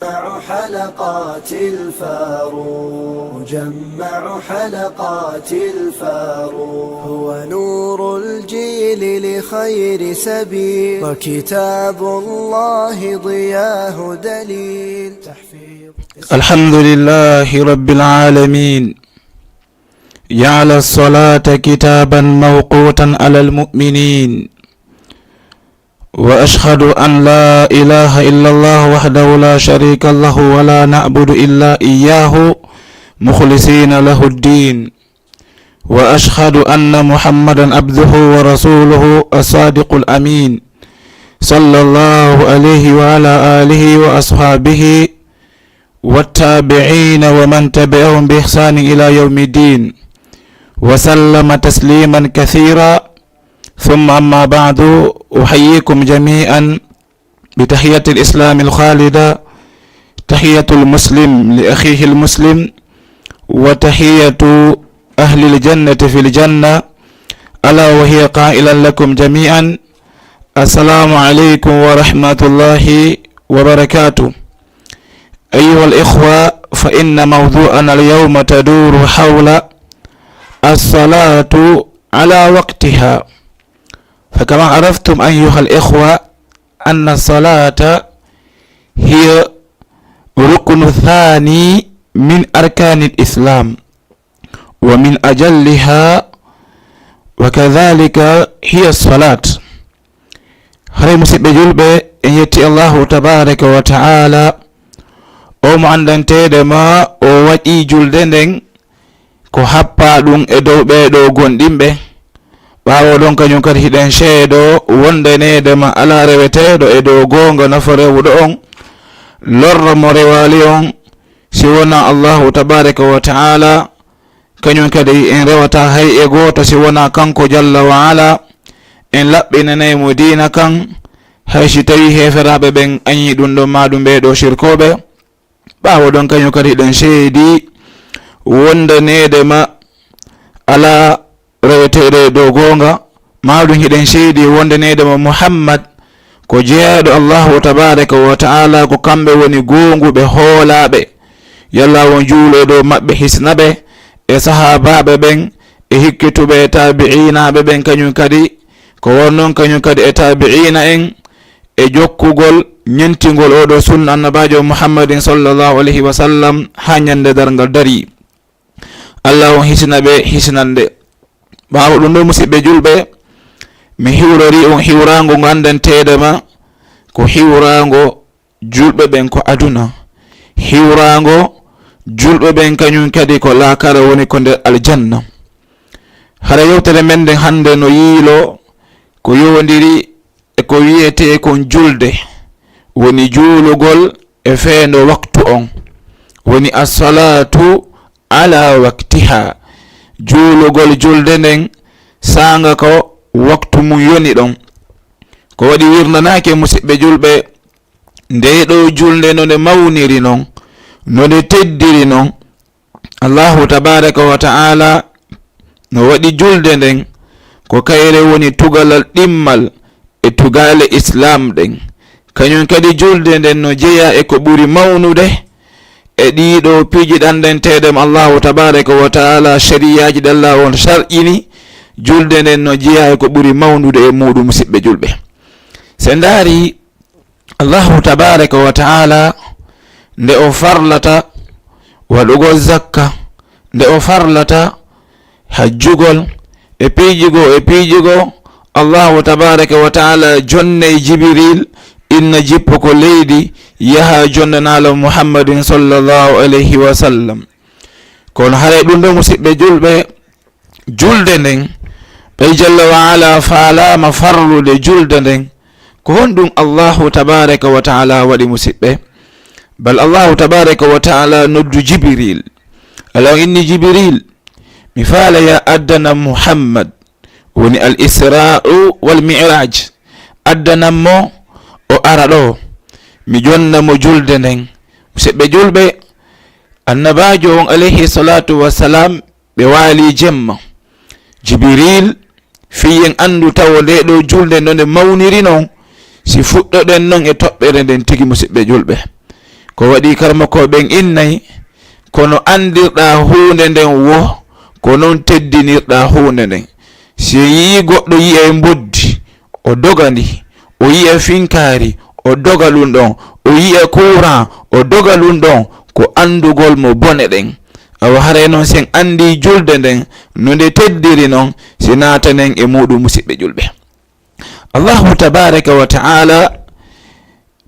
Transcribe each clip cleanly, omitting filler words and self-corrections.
حلقات مجمع حلقات الفاروق هو نور الجيل لخير سبيل وكتاب الله ضياه دليل الحمد لله رب العالمين جعل الصلاة كتابا موقوتا على المؤمنين وأشهد أن لا إله إلا الله وحده لا شريك له ولا نعبد إلا إياه مخلصين له الدين وأشهد أن محمدا عبده ورسوله الصادق الأمين صلى الله عليه وعلى آله وأصحابه والتابعين ومن تبعهم بإحسان إلى يوم الدين وسلم تسليما كثيرا ثم أما بعد أحييكم جميعا بتحية الإسلام الخالدة تحية المسلم لأخيه المسلم وتحية أهل الجنة في الجنة ألا وهي قائلا لكم جميعا السلام عليكم ورحمة الله وبركاته. أيها الإخوة، فإن موضوعنا اليوم تدور حول الصلاة على وقتها. فكما عرفتم أيها الإخوة أن الصلاة هي ركن ثاني من أركان الإسلام ومن أجلها وكذلك هي الصلاة. هذا مسيب جلبة إن يتي الله تبارك وتعالى o mo andantede ma o waɗi julde nden ko happa ɗum e dow ɓeɗo gonɗinɓe ɓawo ɗon kañum kadi hiɗen ceedo wondanede ma ala reweteɗo e dow gonga nafa rewuɗo on lorro mo rewali on si wona allahu tabaraka wa ta'ala. kañum kadi en rewata hay e goto si wona kanko jalla wa ala. en laɓɓinanaymo dina kan hay si tawi heferaɓe ɓen añi ɗum ɗon maɗum ɓeɗo shirkoɓe. ɓawo ɗon kañum kadi hiɗen ceedi wondanede ma ala reweteɗo dow gonga maɗum hiɗen ceedi wondanede ma muhammad ko jeeyaɗo allahu tabaraka wa ta'ala ko kamɓe woni gonguɓe hoolaɓe yalla won juulo dow maɓɓe hisnaɓe e sahabaɓe ɓen e hikkituɓe tabi'inaɓe ɓen kañum kadi ko wonnon kañum kadi e tabi'ina en e jokkugol ñentigol oɗo sunna annabajo muhammadin sallallahu alayhi wa sallam ha ñande dargal dari. allah on hisnaɓe hisnande. ɓawo ɗum ɗo musidɓe julɓe mi hiwrori on hiwrago ngo andantede ma ko hiwrago julɓe ɓen ko aduna, hiwrago julɓe ɓen kañum kadi ko laakara woni ko nder aljanna. hara yewtere men nden hande no yiilo ko yowdiri e ko wiyete kon julde woni juulugol e feendo waktu on woni as-salatu ala waktiha. juulugol julde nden sanga ko waktu mum yoni ɗon. ko waɗi wirnanake musidɓe julɓe ndeɗo julde no nde mawniri noon no nde teddiri noon allahu tabaraka wa ta'ala no waɗi julde nden ko kayre woni tugalal ɗimmal e tugale islam ɗen. kañum kadi julde nden no jeeya e ko ɓuri mawnude e ɗiɗo piiji ɗandentedem allahu tabaraka wa ta'ala shariyaji ɗalla on shar'ini. julde nden no jeeya e ko ɓuri mawnude e muɗum musidɓe julɓe. se ndaari allahu tabaraka wa ta'ala nde o farlata waɗugol zakka, nde o farlata hajjugol e piijigo allahu tabaraka wa ta'ala jonne jibril inna jippo ko leydi yaha jonnanalo muhammadin sallallahu alayhi wa sallam. kono haray ɗum ɗo musidɓe julɓe julde nden ɓey jalla wa ala faalama farlude julde nden ko honɗum allahu tabaraka wa ta'ala waɗi musidɓe. bal allahu tabaraka wa ta'ala noddu jibril ala inni jibril mi faala ya addana muhammad woni al isra'u wal mi'raj addanammo o ara ɗo mi jonnamo julde nden. musidɓe julɓe annabajo on alayhi salatu wassalam ɓe waali jemma. jibril fiyen andu tawo nde ɗo julde nde mawniri noon si fuɗɗoɗen noon e toɓɓere nden tigi musidɓe julɓe ko waɗi karmako ɓen innayi kono andirɗa hunde nden wo ko non teddinirɗa hunde nden. si yi goɗɗo yi'e mboddi o dogandi, o yi'e finkari o doga ɗum ɗon, o yi'e courant o doga ɗum ɗon, ko andugol mo bone ɗen. awa haray noon sen andi julde nden no nde teddiri noon si natanen e muɗum musidɓe julɓe. Allahu tabaraka wa ta'ala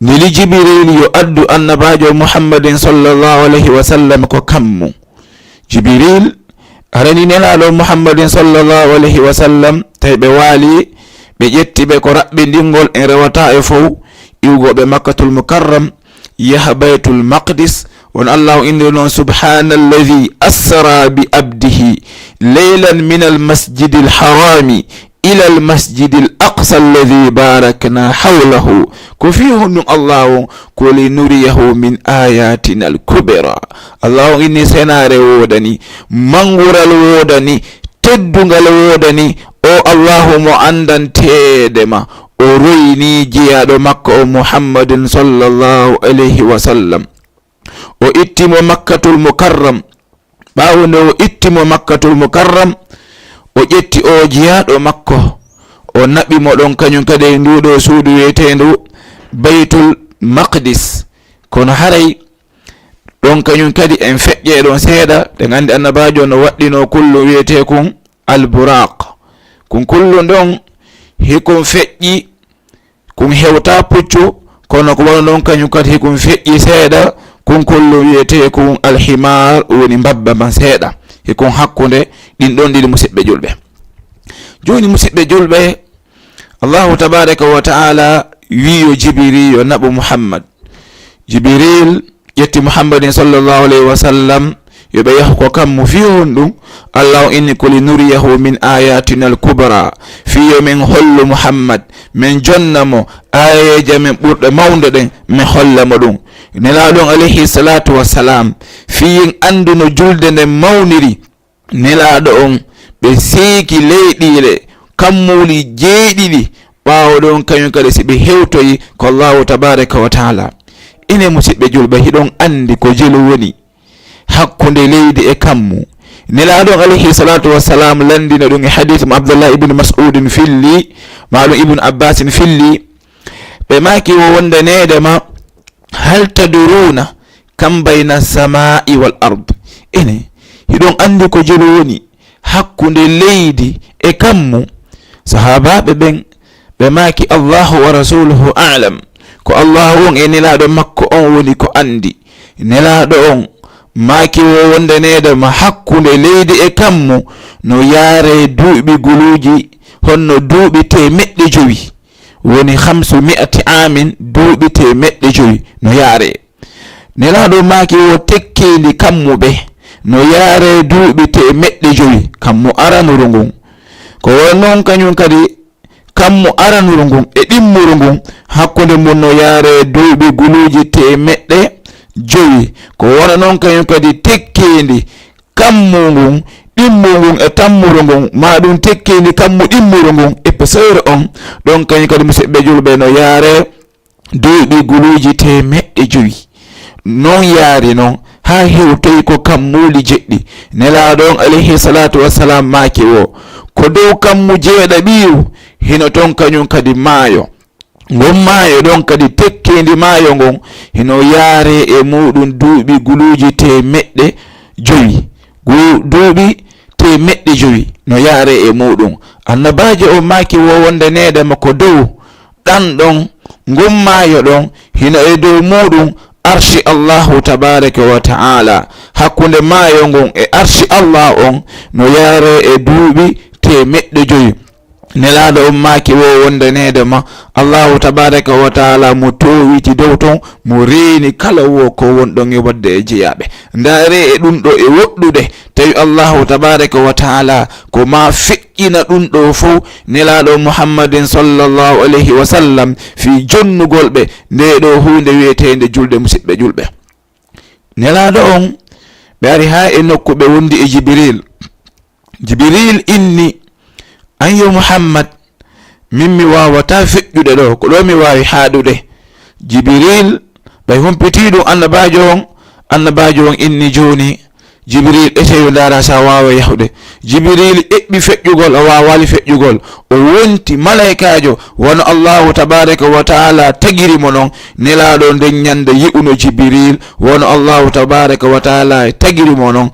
nili Jibril yo addu annabajo Muhammadin sallallahu alaihi wa sallam ko kammu. Jibril arani nelaɗo Muhammadin sallallahu alaihi wa sallam tawi ɓe waali ɓe ƴetti ɓe ko raɓɓindingol en rewata e fof iwgoɓe Makkatul Mukarram yaha Baytul Maqdis. won Allah indi noon subhanalladhi asra bi abdihi laylan min almasjidi alharami ila almasjidi alaqsa alladhi barakna hawlahu ko fi honɗum Allah ko linuriyahu min ayatina alkubra. Allah inni senare wodani, mangural wodani, teddugal wodani, o Allah mo andantedema o royni jiyaɗo makka o Muhammadin sallallahu alaihi wa sallam. o ittimo Makkatul Mukarram. ɓawo nde o ittimo Makkatul Mukarram o ƴetti o jiyaɗo makko o naɓimo ɗon kañum kadi e nduɗo suudu wiyetendu Baytul Maqdis. kono haray ɗon kañum kadi en feƴƴe ɗon seeɗa ɗen andi annabajo no waɗɗino kullu wiyete kun alburaq. kun kullu ɗon hikon feƴƴi kun hewta puccu, kono ko wona ɗon kañum kadi hikon feƴƴi seeɗa kun kullu wiyete kun alhimar woni mbabba man seeɗa hikon hakkunde ɗin ɗon ɗiɗi musidɓe julɓe. joni musidɓe julɓe, Allahu tabaraka wa ta'ala wiyo Jibril yo naɓu Muhammad. Jibril ƴetti Muhammadin sallallahu alaihi wa sallam yo ɓe yahu ko kammu fi honɗum Allah inni ko linuriyahu min ayatina alkubra, fiyo min hollu Muhammad min jonnamo ayaje min ɓurɗe mawde ɗen min hollamo ɗum. nelaɗon alayhi salatu wassalam fiyin anduno julde nden mawniri nelaɗo on ɓe seeki leyɗile kammuli jeeɗiɗi ɓawo ɗon kañum kadi si ɓe hewtoyi ko Allahu tabaraka wa taala. ine musidɓe julɓe hiɗon andi ko jelu woni hakkunde leydi e kammu. nelaɗon alayhi salatu wassalam landina ɗum e hadith mo Abdullah ibn Mas'udin filli ma ɗum Ibn Abbasin filli ɓe maki wo wondanedema hal taduruna kam bayna samai wal ard. ene hiɗon andi ko jelu woni hakkunde leydi e kammu. sahabaɓe ɓen ɓe maki Allahu wa rasuluhu a'lam, ko Allah on e nelaɗo makko on woni ko andi. nelaɗo on maki wo wondanedema hakkunde leydi e kammu no yaare duuɓi guluji honno duuɓi 500 woni 500 amin, duuɓi 500 no yaare. nelaɗo maki wo tekkeli kammuɓe no yaare duuɓi 500 kammu aranuru ngun. ko wonnon kañum kadi kammu aranuru ngun e ɗimmuru ngun hakkunde mum no yaare duuɓi guluji 500. ko wona noon kañum kadi tekkendi kammu ngun ɗimmu ngun e tammuru ngun ma ɗum tekkendi kammu ɗimmuru ngun épaisseur on ɗon kañum kadi musidɓe julɓe no yaare duuɓi guluji 500. non yaari noon ha hewtoyi ko kammuli jeɗɗi. nelaɗon alayhi salatu wassalam maki wo ko dow kammu 7 hino ton kañum kadi maayo. ngon maayo ɗon kadi tekkendi maayo ngon hino yaare e muɗum duuɓi guluji 500. duuɓi 500 no yaare e muɗum. annabajo o maki wo wondanedema ko dow ɗan ɗon ngon maayo ɗon hino e dow muɗum arshi Allahu tabaraka wa ta'ala. hakkunde maayo ngon e arshi Allah on no yaare e duuɓi 500. nelaɗo on maki wo wondanedema Allahu tabaraka wa ta'ala mo towiti dow ton mo reeni kala wo ko wonɗon e wadde e jeyaɓe. ndaare e ɗum ɗo e woɗɗude tawi Allahu tabaraka wa ta'ala ko ma feƴƴina ɗum ɗo fof nelaɗo Muhammadin sallallahu alaihi wa sallam fi jonnugol ɓe nde ɗo hunde wiyetende julde musidɓe julɓe. nelaɗo on ɓe ari ha e nokku ɓe wondi e Jibril inni an yo Muhammad min mi wawata feƴƴude ɗo ko ɗo mi wawi haɗude. Jibril ɓay humpitiɗum annabajo on inni joni jibril ƴeteyo ndara sa wawa yahude. jibril eɓɓi feƴƴugol o wawali feƴƴugol o wonti malaikajo wono allahu tabaraka wa taala tagirimo noon nelaɗo nden ñande yi'uno jibril wono allahu tabaraka wa taala tagirimo noon.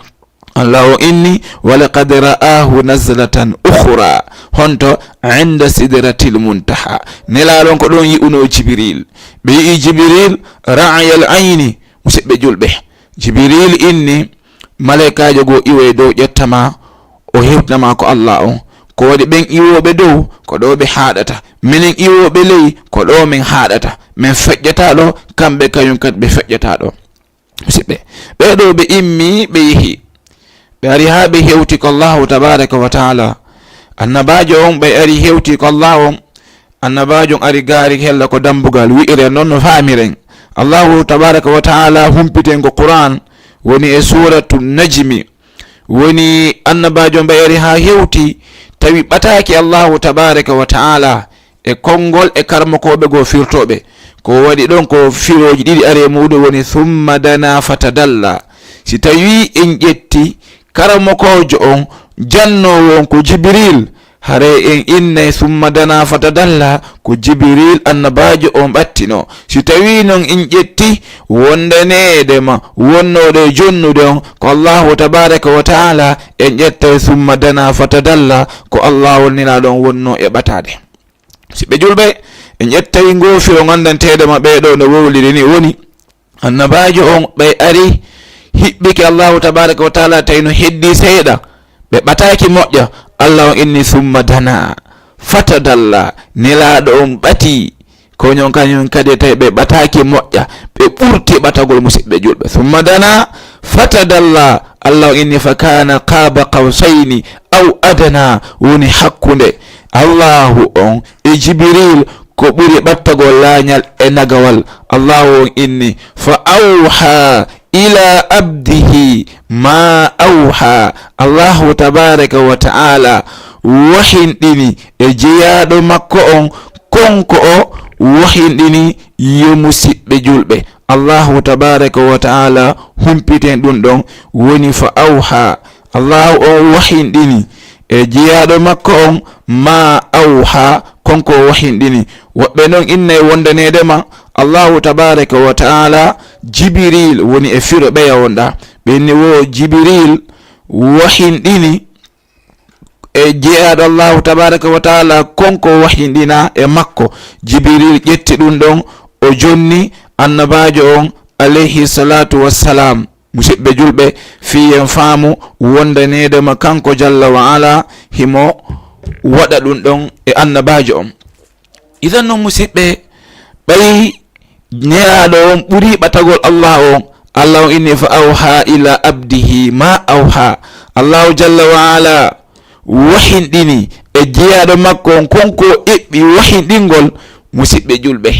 allah o inni walaqad ra'ahu nazlatan ukhra honto inda sidratil muntaha nelaɗon ko ɗon yi'uno jibril. ɓe yi'i jibril ra'yal ayni musidɓe julɓe. jibril inni malaikajo go iwe dow ƴettama o hewtnama ko allah on ko waɗi ɓen iwoɓe dow ko ɗo ɓe haɗata minen iwoɓe ley ko ɗo min haɗata min feƴƴata ɗo kamɓe kañum kadi ɓe feƴƴata ɗo. musidɓe ɓeɗo ɓe immi ɓe yeehi ɓe ari ha ɓe hewti ko allahu tabaraka wa taala. annabajo on ɓe ari hewti ko allah on annabajo ari gaari hella ko dambugal wi'ire noon no famiren. allahu tabaraka wa taala humpiten ko qur'an woni e suratu najmi woni annabajo ɓe ari ha hewti tawi ɓataki allahu tabaraka wa taala e konngol e karmakoɓe go firtoɓe ko waɗi ɗon ko firoji ɗiɗi are muɗum woni thumma dana fatadalla. si tawi en ƴetti karmakojo on jannowo on ko jibril hare en innay thumma dana fatadalla ko jibril annabajo on ɓattino. si tawi noon en ƴetti wondanedema wonnode jonnude on ko allahu tabaraka wa taala en ƴettay thumma dana fatadalla ko allah wonninaɗon wonno e ɓatade. si ɓe julɓe en ƴettay ngofiro gandantedema ɓeɗo no wowliri ni woni annabajo on ɓe ari hiɓɓike allahu tabaraka wa taala tawi no heddi seeɗa ɓe ɓataki moƴƴa allah on inni thumma dana fatadalla nelaɗo on ɓati koñon kañum kadi tawi ɓe ɓataki moƴƴa ɓe ɓurti ɓatagol musidɓe julɓe. thumma dana fatadalla allah on inni fa kana qaba qawsayni aw adana woni hakkude allahu on e jibril ko ɓuri ɓattagol lañal e nagawal. allahu on inni fa awha ila abdihi ma awha allahu tabaraka wa taala wahinɗini e jeyaɗo makko on konko o wahinɗini yo musidɓe julɓe. allahu tabaraka wa taala humpiten ɗum ɗon woni fa awha allahu on wahinɗini e jeyaɗo makko on ma awha konko wahinɗini. woɓɓe noon innay wondanedema allahu tabaraka wa taala jibril woni e firo ɓeya wonɗa ɓenni wo jibril wahinɗini e jeyaɗo allahu tabaraka wa taala konko wahinɗina e makko. jibril ƴetti ɗum ɗon o jonni annabajo on alayhi salatu wassalam. musidɓe julɓe fiyen faamu wondanedema kanko jalla wa ala himo waɗa ɗum ɗon e annabajo on. idan noon musidɓe ɓay nelaɗo on ɓuri ɓatagol allah on. allah on inni fa awha ila abdihi ma awha allahu jalla wa ala wahinɗini e jeyaɗo makko on konko eɓɓi wahinɗingol. musidɓe julɓe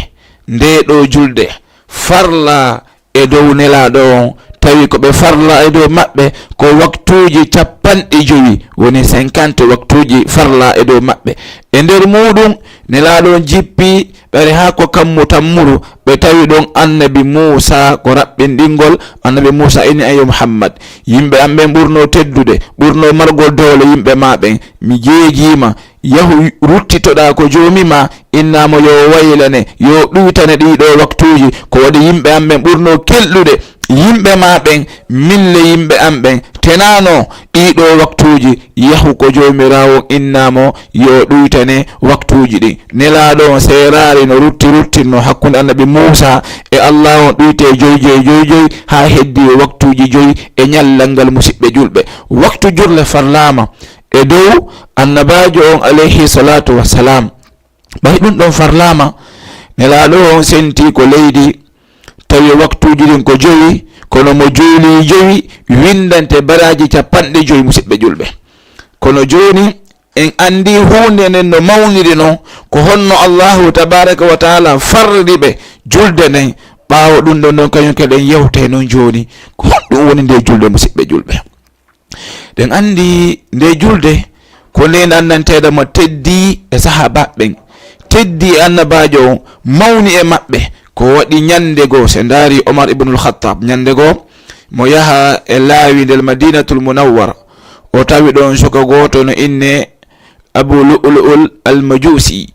nde ɗo julde farla e dow nelaɗo on tawi ko ɓe farla e dow maɓɓe ko waktuji 50 woni 50 waktuji farla e dow maɓɓe. e nder muɗum nelaɗo jippi ɓere ha ko kammu tammuru ɓe tawi ɗon annabi Musa ko raɓɓinɗingol. annabi Musa ini ayo Muhammad yimɓe am ɓen ɓurno teddude ɓurno margol dowle yimɓe maɓen mi jeejima yahu ruttitoɗa ko jomima innamo yo waylane yo ɗuytane ɗiɗo waktuji ko waɗi yimɓe am ɓen ɓurno kelɗude yimɓe maɓen mille yimɓe am ɓen tenano ɗiɗo waktuji yahu ko jomirawo innamo yo ɗuytane waktuji ɗi. nelaɗo serari no ruttinno hakkude annabi Musa e allah on ɗuyte joyi ha heddi waktuji 5 e ñallal ngal musidɓe julɓe. waktu jurle farlama e dow annabajo on alayhi salatu wassalam. ɓay ɗum ɗon farlama nelaɗo on senti ko leydi tawi waktuji ɗin ko 5 kono mo jooli 5 windante baraji 50 musidɓe julɓe. kono joni en andi hunde nden no mawniri noon ko honno allahu tabaraka wa taala farri ɓe julde nden ɓaawo ɗum ɗon ɗon kañum kadi en yewte noon joni ko honɗum woni nde julde musidɓe julɓe. ɗen andi nde julde ko nde andanteɗa mo teddi e sahabaɓen teddi annabajo on mawni e maɓɓe ko waɗi ñande goo se ndaari Omar ibnul Khattab ñande goo mo yaha e laawi ndel Madinatul Munawwara o tawi ɗon suka gooto no inne Abu Lu'lu'ul al-Majusi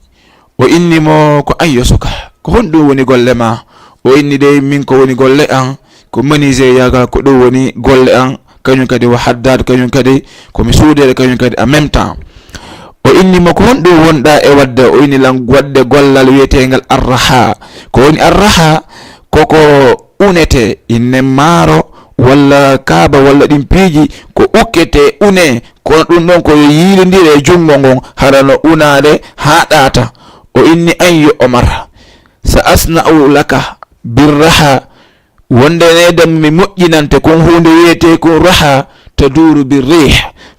o inni mo ko ayyo suka ko honɗum woni golle ma o inni de min ko woni golle an ko menuisier yaga ko ɗum woni golle an kañum kadi o haddade kañum kadi komi suudede kañum kadi en même temps o inni mo ko honɗum wonɗa e wadde o inni lan wadde gollal wiyetegal arraha ko woni arraha koko unete inne maaro walla kaaba walla ɗin piiji ko ukkete une kono ɗum ɗon ko yiilidiri e jungo ngon harano unade ha ɗaata o inni ayyo Omar sa asna'u laka birraha wonde nedam mi moƴƴinante kon hunde wiyete ko raha taduru birrih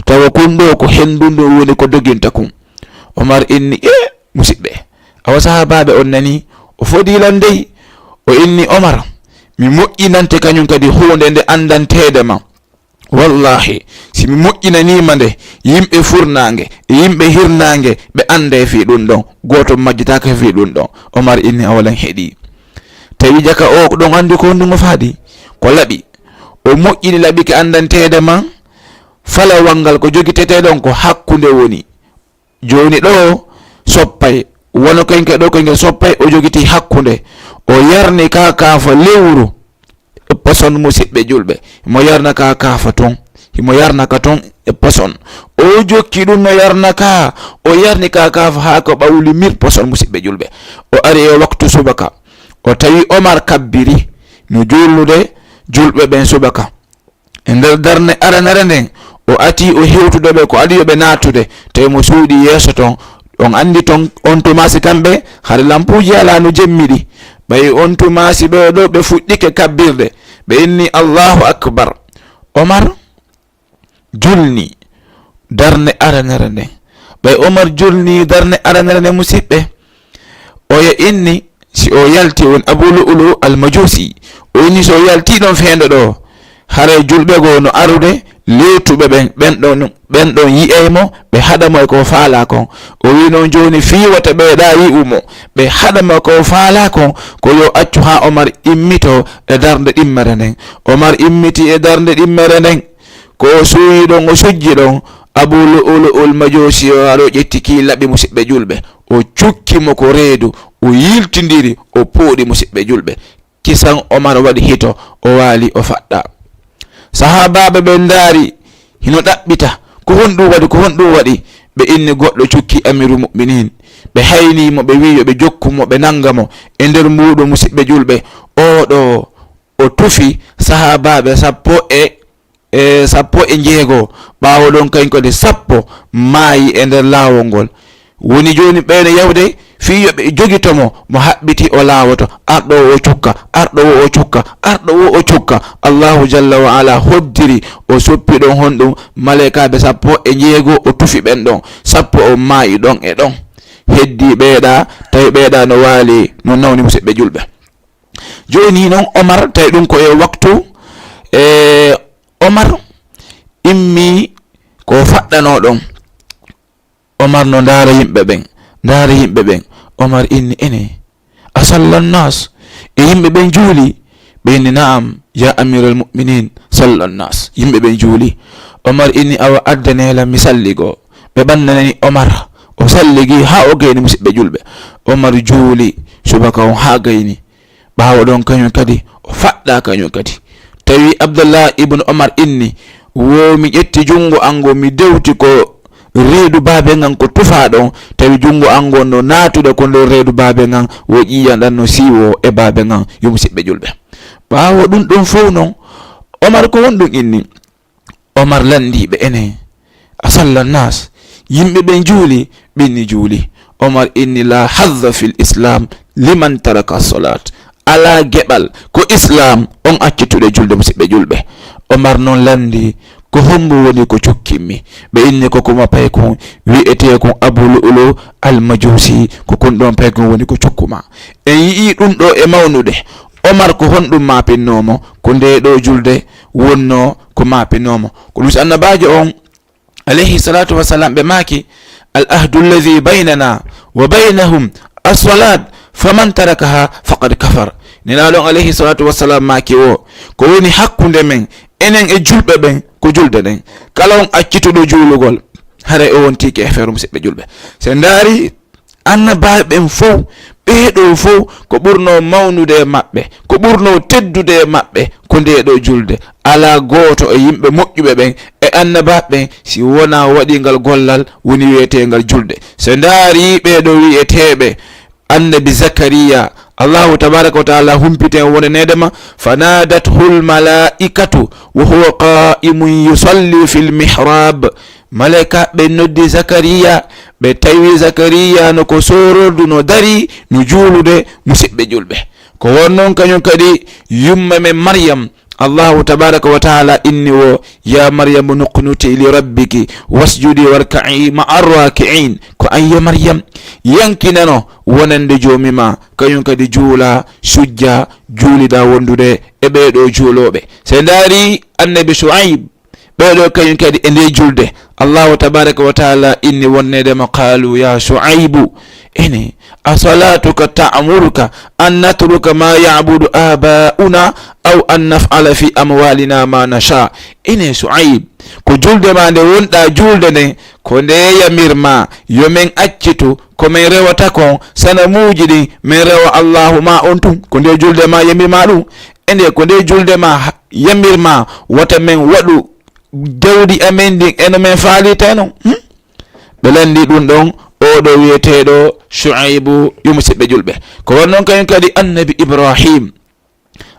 tawa kon ɗo ko hendudo woni ko doginta kon. Omar inni musidɓe awa sahabaɓe on nani o fodilan dey o inni Omar mi moƴƴinante kañum kadi hunde nde andantede ma wallahi si mi moƴƴinanima nde yimɓe furnange e yimɓe hirnange ɓe ande fi ɗum ɗon goto majjitaka fi ɗum ɗon. Omar inni awalan heeɗi tawi jaka o ko ɗon andi ko honɗum o faadi ko laaɓi o moƴƴini laaɓi ke andantede ma falawal ngal ko jogitete ɗon ko hakkude woni joni ɗo soppay wono kenke ɗo kengel soppay o jogiti hakkude o yarni ka kaafa lewru e poson musidɓe julɓe mo yarna ka kaafa ton himo yarna ka ton e poson o jokki ɗum no yarna ka o yarni ka kaafa ha ko ɓawli 1000 poson musidɓe julɓe o ari e waktu subaka o tawi Omar kabbiri no jullude julɓe ɓen subaka e nder darne aranere nden o ati o hewtude ɓe ko adi yoɓe natude tawi mo suuɗi yeeso ton on andi ton on tumasi kamɓe haade lampuji ala no jemmiɗi ɓay on tumasi ɓe ɗo ɓe fuɗɗike kabbirde ɓe inni Allahu akbar. Omar julni darne aranere nden ɓay Omar julni darne aranere nden musidɓe oya inni si o yalti on Abu Lu'lu al-Majusi o inni so yalti ɗon feendo ɗo hare julɓe go no arude leetuɓe ɓen ɗon yi'eymo ɓe haɗamo e ko faala kon o wi noon joni fiwata ɓeeɗa yi'umo ɓe haɗamo ko faala kon ko yo accu ha Omar immito e darde ɗimmere nden. Omar immiti e darde ɗimmere nden ko suuyi ɗon o sujji ɗon Abu Lu'lu al-Majusi o aɗo ƴetti ki laɓi musidɓe julɓe o cukkimo ko reedu o yiltidiri o pooɗi musidɓe julɓe kisan Omar waɗi hito o waali o faɗɗa. Sahabaɓe ɓe ndaari hino ɗaɓɓita ko honɗum waɗi ɓe inni goɗɗo cukki amiru mu'minin ɓe haynimo ɓe wiyo ɓe jokkumo ɓe nangamo e nder muɗum musidɓe julɓe oɗo o tufi sahabaɓe sappo e jeego ɓawo ɗon kañ kode 10 maayi e nder laawol ngol woni joni ɓeyno yawde fiyo ɓe jogitomo mo haɓɓiti o laawoto arɗo o cukka arɗo o cukka arɗo o cukka Allahu jalla wa ala hoddiri o soppi ɗon honɗum malaikaɓe 10 o tufi ɓen ɗon 10 o maayi ɗon e ɗon heddi ɓeeɗa tawi ɓeeɗa no waali no nawni musidɓe julɓe. Joni noon Omar tawi ɗum ko e waktu Omar immi ko faɗɗano ɗon Omar no ndaara yimɓe ɓen Omar inni ene asalla nnas e yimɓe ɓen juuli ɓe inni naam ya amiral mu'minin salla nnas yimɓe ɓen juuli. Omar inni awa addanela mi salligo ɓe ɓannanani Omar o salligi ha o gayni musidɓe julɓe. Omar juuli subaka on ha gayni ɓawo ɗon kañum kadi o faɗɗa kañum kadi tawi Abdullah ibn Omar inni wo mi ƴetti jungo ango mi dewti ko reedu baabe ngan ko tufa ɗon tawi jungo ango no natude ko nder reedu baabe ngan wo ƴiyanɗan no siiwo e baabe ngan yo musidɓe julɓe. ɓawo ɗum ɗon fof noon Omar ko wonɗum inni Omar landiɓe ene a salla nnas yimɓe ɓen juuli ɓinni juuli. Omar inni la hadda fil islam liman taraka salat ala geɓal ko islam on accitude julde musidɓe julɓe. Omar noon landi ko hombo woni ko cukkimmi ɓe inni koko ma pay kon wi'ete kon Abu Lu'lu al-Majusi ko kon ɗon pay kon woni ko cukkuma en yii ɗum ɗo e mawnude Omar ko honɗum mapinnomo ko nde ɗo julde wonno ko mapinnomo ko ɗum annabajo on alayhi salatu wassalam ɓe maki al ahdu alladhi baynana wa baynahum as-salat faman tarakaha faqad kafar. Nelaɗon alayhi salatu wassalam maki o ko woni hakkunde men enen e julɓe ɓen ko julde ɗen. Kala on accituɗo juulugol haray o wontiki e feere musidɓe julɓe. So ndaari annabaɓe ɓen fof ɓeeɗo fof ko ɓurno mawnude e maɓɓe, ko ɓurno teddude e maɓɓe ko ndeɗo julde. Ala gooto e yimɓe moƴƴuɓe ɓen e annabaɓe ɓen si wona waɗingal gollal woni wiyetengal julde. So ndaari ɓeeɗo wiyeteɓe annabi Zakariya, Allahu tabaraka wa taala humpiten wonanedema fanadathul malaikatu wa huwa qa'imun yusalli fil mihrab. Malaika ɓe noddi Zakariya, ɓe tawi Zakariya no ko sorodu no dari no juulude musidɓe julɓe. Ko wonnon kañum kadi yumma men Maryam, Allahu tabaraka wa taala inni wo ya Maryamu nuqnuti li rabbiki wasjudi warka'i ma'ar raki'in. Ko an ya Maryam yankinano wonande jomima kañum kadi juula sujja juulida wondude e ɓeɗo juuloɓe. Se ndaari annabi Shu'aib ɓeɗo kañum kadi e nde julde Allahu tabaraka wa taala inni wonnedema qalu ya Shu'aibu ene asalatuka ta'muruka an natruka ma ya'budu aba'una aw an naf'ala fi amwalina ma nasha. Ene Shu'aib ko julde ma nde wonɗa julde nden ko nde yamirma yomin accitu ko min rewata kon sanamuji ɗin min rewa Allahu ma on tum. Ko nde julde ma yamirma ɗum ende ko nde julde ma yamirma wata min waɗu dawdi amen ɗin eno min faalita non. Ɓe landi ɗum ɗon oɗo wiyeteɗo Shu'aibu yo musidɓe julɓe. Ko wonnon kañum kadi annabi Ibrahim,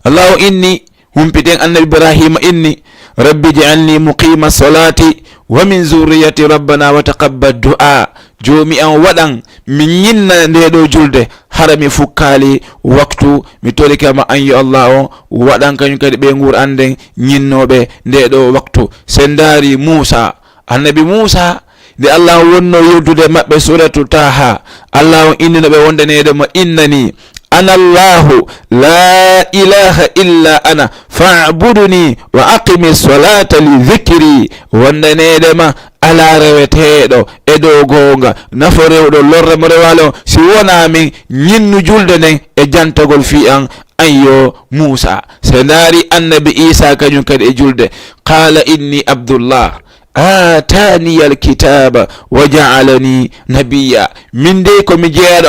Allahu inni humpiten annabi Ibrahima inni rabbi ij'alni muqima salati wa min zurriyati rabbana wa taqabbal du'a. Jomi an waɗan mi ñinna ndeɗo julde hara mi fukkali waktu mi tolikama an yo Allah o waɗan kañum kadi ɓe ngur anden ñinnoɓe ndeɗo waktu. Sen ndaari Musa, annabi Musa nde Allah wonno yewdude maɓɓe suratu Taha, Allah innino ɓe wondanedemo innani ana Allahu la ilaha illa ana fa'buduni wa aqimi salata li dhikri. Wondanedema ala reweteɗo e dow gonga nafo rewɗo lorre mo rewalo si wona min ñinnu julde nden e jantagol fi an ayyo Musa. Se ndaari annabi Isa kañum kadi e julde qala inni abdullah atani alkitaba wa ja'alani nabiyya. min de ko mi jeeyaɗo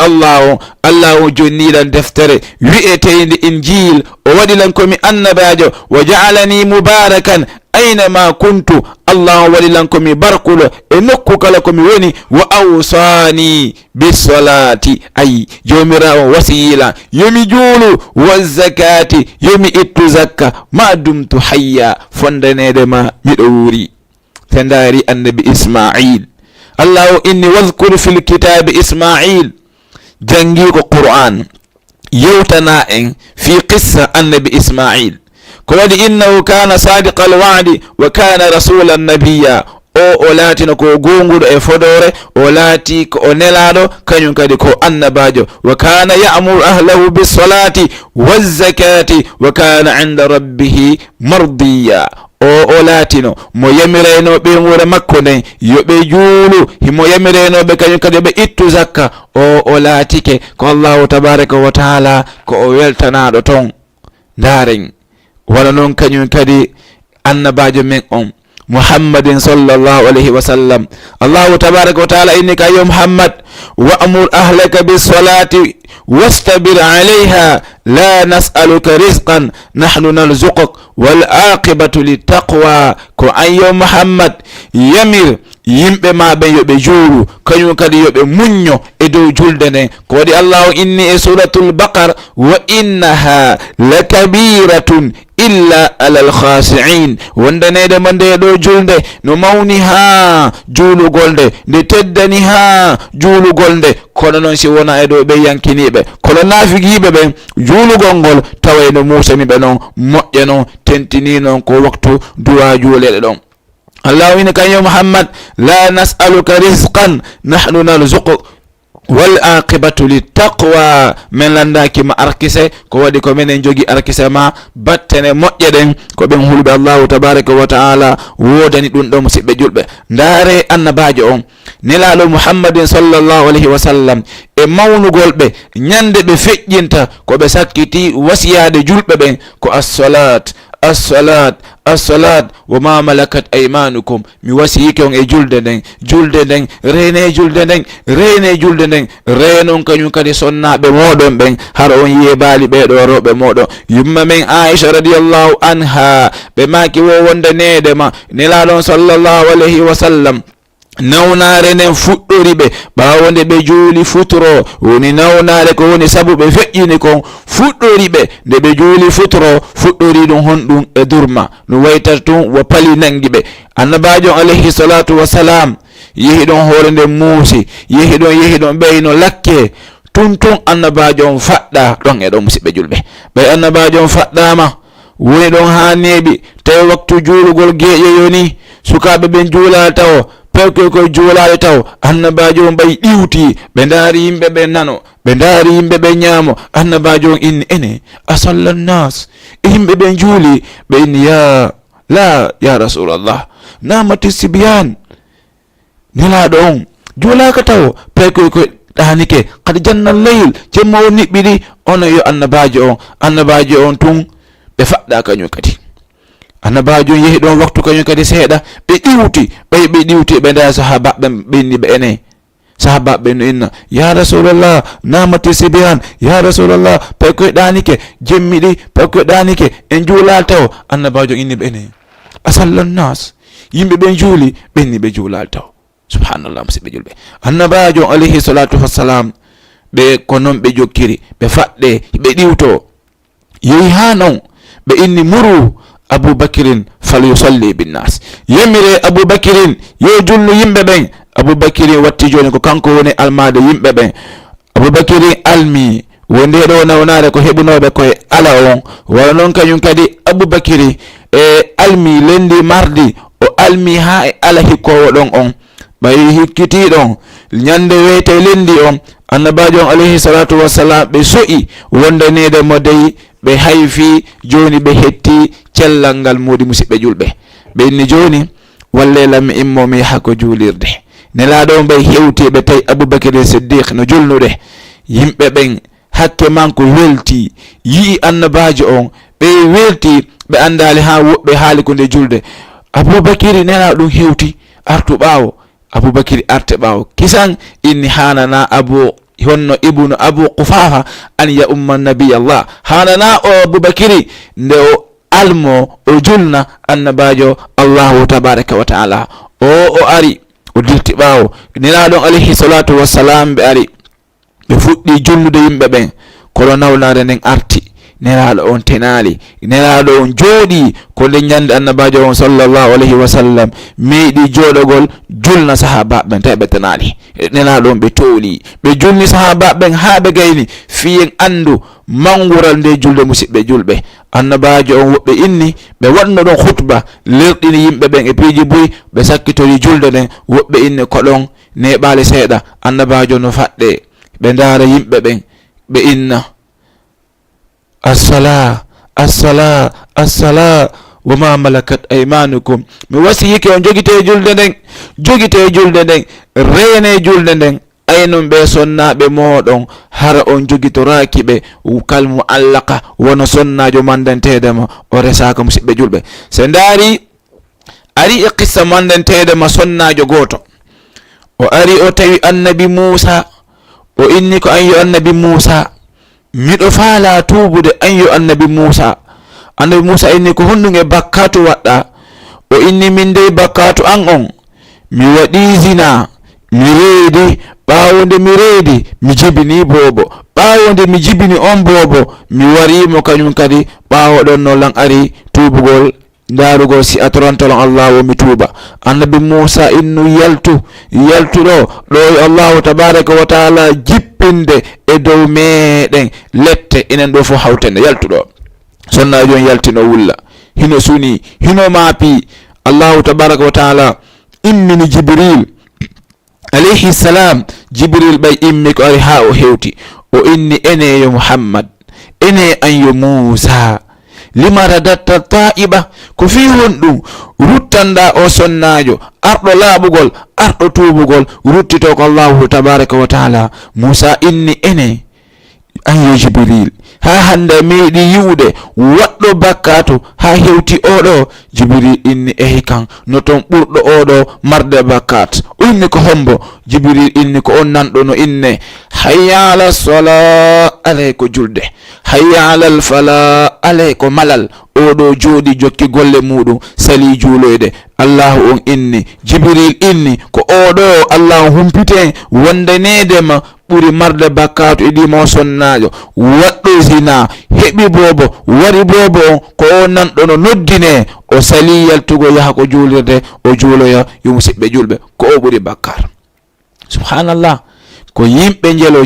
Allah o jonniɗan deftere wi'etende injil o waɗilan komi annabajo wa ja'alani mubarakan aynama kuntu. Allah waɗilan komi barkulo e nokku kala komi woni wa awsani bisolati ay jomirawo wasiyila yomi juulu wa zakati yomi ittu zakka ma dumtu hayya fondanedema miɗo wuri. Tendaari annabi Ismail, Allahu inni wadhkur fil kitabi Ismail, jangi ko Qur'an yewtana en fi qissa annabi Ismail ko waɗi innahu kana sadiqal wa'di wa kana rasulan nabiyya. O laatino ko gonguɗo e fodore, o laati ko o nelaɗo kañum kadi ko annabajo. Wa kana ya'muru ahlahu bis salati waz zakati wa kana 'inda rabbihi mardiya. O laatino mo yamirayno ɓe wure makko nden yoɓe juulu himo yamiraynoɓe kañum kadi ɓe ittu zakka. O laatike ko Allahu tabaraka wa taala ko o weltanaɗo ton. Ndaren wala noon kañum kadi annabajo men on Muhammadin sallallahu alayhi wa sallam. Allahu tabaraka wa taala inni ka yo Muhammad wa'mur ahlaka bis salati wastabir alayha la nas'aluka rizqan nahnu narzuquk wal aqibatu littaqwa. Ko an yo Muhammad yamir yimɓe ma ɓen yoɓe juulu kañum kadi yoɓe muñño e dow julde nden. Ko waɗi Allahu inni e suratul Baqara wa innaha lakabiratun illa alal khasi'in. wondanede mo ndeɗo julde no mawni ha juulugol nde nde teddani ha juulugol nde kono noon si wona e dow ɓe yankiniɓe kono naafigiɓe ɓen juulugol ngol tawayno musaniɓe noon moƴƴe noon tentini noon ko waktu duwa juuleɗe ɗon. Allahu inni kañum Muhammad la nas'aluka rizqan nahnu narzuquk wal aqibatu littaqwa min landaki ma arkise ko wadi ko menen jogi arkise ma battene moƴƴe ɗen ko ɓen hulɓe Allahu tabaraka wa ta'ala wodani ɗum ɗo musidɓe julɓe. ndaare annabajo on nelaɗo Muhammadin sallallahu alayhi wa sallam e mawnugol ɓe ñande ɓe feƴƴinta ko ɓe sakkiti wasiyade julɓe ɓen ko as-salat as-salat wa ma malakat aymanukum. mi wasiyike on e julde nden rene julde nden renon kañum kadi sonnaɓe moɗon ɓen har on yebaali ɓeɗo rewɓe moɗon. yumma men Aisha radiyallahu anha ɓe maki wo wonde nedema nelaɗon sallallahu alayhi wa sallam nawnare nden fuɗɗori ɓe ɓawo nde ɓe juuli futuro woni nawnare ko woni sabu ɓe feƴƴini kon fuɗɗori ɓe nde ɓe juuli futuro fuɗɗori ɗum honɗum e durma no waytata tun wo pali nangi ɓe. annabajo alayhi salatu wassalam yehi ɗon hoore nde muusi yehi ɗon ɓeyno lakke tun annabajo on faɗɗa ɗon e ɗon musidɓe julɓe. ɓe annabajo on faɗɗama woni ɗon ha neeɓi tawi waktu juulugol geeƴoyo ni sukaɓe ɓen juulata taw pewkoy koye juulade taw annabajo on ɓay ɗiwti ɓe ndaari yimɓe ɓe nano ɓe ndaari yimɓe ɓe ñaamo annabajo on inni ene asalla nnas e yimɓe ɓen juuli ɓe inni ya rasulallah namati sibiyan nelaɗo on juulaka taw pewkoy koye ɗanike kadi janna leyl jemma o niɓɓiɗi ono yo annabajo on tun ɓe faɗɗa kañum kadi. annabajo yehi ɗon waktu kañum kadi seeɗa ɓe ɗiwti ɓe nda sahabaɓe ɓe inni ɓe ene sahabaɓe no inna ya rasulallah namati sibiyan ya rasulallah pay koye ɗanike jemmiɗi pay koye ɗanike en juulal taw annabajo inni ɓe ene asalla nnas yimɓe ɓen juuli ɓe inni ɓe juulal taw. subhanallah musidɓe julɓe. annabajo alayhi salatu wassalam ɓe ko noon ɓe jokkiri ɓe faɗɗe ɓe ɗiwto yehi ha non ɓe inni muru aboubakirin fal yusalli binnas yemire aboubakirin yo julnu yimɓe ɓen. aboubakirin watti joni ko kanko woni almade yimɓe ɓen. aboubakirin almi wonde ɗo nawnare ko heɓunoɓe koye ala on wala noon kañum kadi aboubakiri e almi lendi mardi o almi ha e ala hikkowo ɗon on ɓayi hikkitiɗon ñande weyte lendi on annabajo on alayhi salatu wassalam ɓe so'i wondanede mo dey ɓe hayfi joni ɓe hetti cellal ngal muɗi musidɓe julɓe. ɓe inni joni walle lammi immomi yaha ko juulirde nelaɗo on ɓe hewti ɓe tawi aboubakir siddiq no julnude yimɓe ɓen hakke manko welti yii annabajo on ɓe welti ɓe andali ha woɓɓe haali ko nde julde. aboubakiri nena ɗum hewti artu ɓawo aboubakiri arte ɓawo kisan inni hanana honno ibnu abu qufafa an ya umma nabiyallah hanana o aboubakiri nde o almo o julna annabajo allahu tabaraka wa taala o ari o dirti ɓawo nelaɗon alayhi salatu wassalam ɓe ari ɓe fuɗɗi julnude yimɓe ɓen kono nawnare nden arti nelaɗo on tenali nelaɗo on jooɗi ko nde ñande annabajo on sallallahu alayhi wa sallam meeɗi jooɗogol julna sahabaɓen tawi ɓe tenali nelaɗo on ɓe tooli ɓe julni sahabaɓen ha ɓe gayni fiyen andu mangural nde julde musidɓe julɓe. annabajo on woɓɓe inni ɓe waɗno ɗon khutba lerɗini yimɓe ɓen e piiji buy ɓe sakkitori julde nden woɓɓe inni koɗon neɓali seeɗa annabajo no faɗɗe ɓe ndaara yimɓe ɓen ɓe inna assala wa ma malakat aymanukum. mi wasiyike on jogite julde nden rene julde nden aynon ɓe sonnaɓe moɗon hara on jogitoraki ɓe kalmu allaka wono sonnajo mandantedema o resaka musidɓe julɓe. se ndaari ari e qissa mandantedema sonnajo goto o ari o tawi annabi Musa o inni ko an yo annabi Musa miɗo faala tuubude an yo annabi Musa inni ko honɗum e bakkatu waɗɗa o inni min dey bakkatu an on mi waɗi zina mi reedi ɓawo nde mi reedi mi jibini bobo ɓawo nde mi jibini on bobo mi warimo kañum kadi ɓawo ɗon no lan ari tuubugol darugol si atorantolon Allah wo mi tuuba. annabi Musa innu yaltuɗo ɗo Allahu tabaraka wa taala jippinde e dow meɗen lette enen ɗo fo hawtende yaltuɗo sonnajo on yaltino wulla hino suni hino maapi. Allahu tabaraka wa taala immini Jibril alayhi salam jibril ɓay immi ko ari ha o hewti o inni ene yo muhammad ene an yo musa lima radatta ta'iba ko fi honɗum ruttanda o sonnajo arɗo laaɓugol arɗo tuubugol ruttito ko allahu tabaraka wa taala. musa inni ene an yo jibril ha hande meeɗi yiwde waɗɗo bakkatu ha hewti oɗo. jibril inni ehi kan no ton ɓurɗo oɗo marde bakkat. o inni ko hombo? jibril inni ko on nanɗo no inne hayya ala sola alay ko julde, hayya alal fala alay ko malal. oɗo jooɗi jokki golle muɗum sali juuloyde. allahu on inni, jibril inni ko oɗo allahu humpite wondanedema ɓuri marde bakkatu edimo sonnajo waɗɗo zina heɓi bobo wari bobo on ko o nanɗo no noddine o sali yaltugo yaha ko juulirde o juuloya. yo musidɓe julɓe ko o ɓuri bakkar. subhanallah. ko yimɓe jelo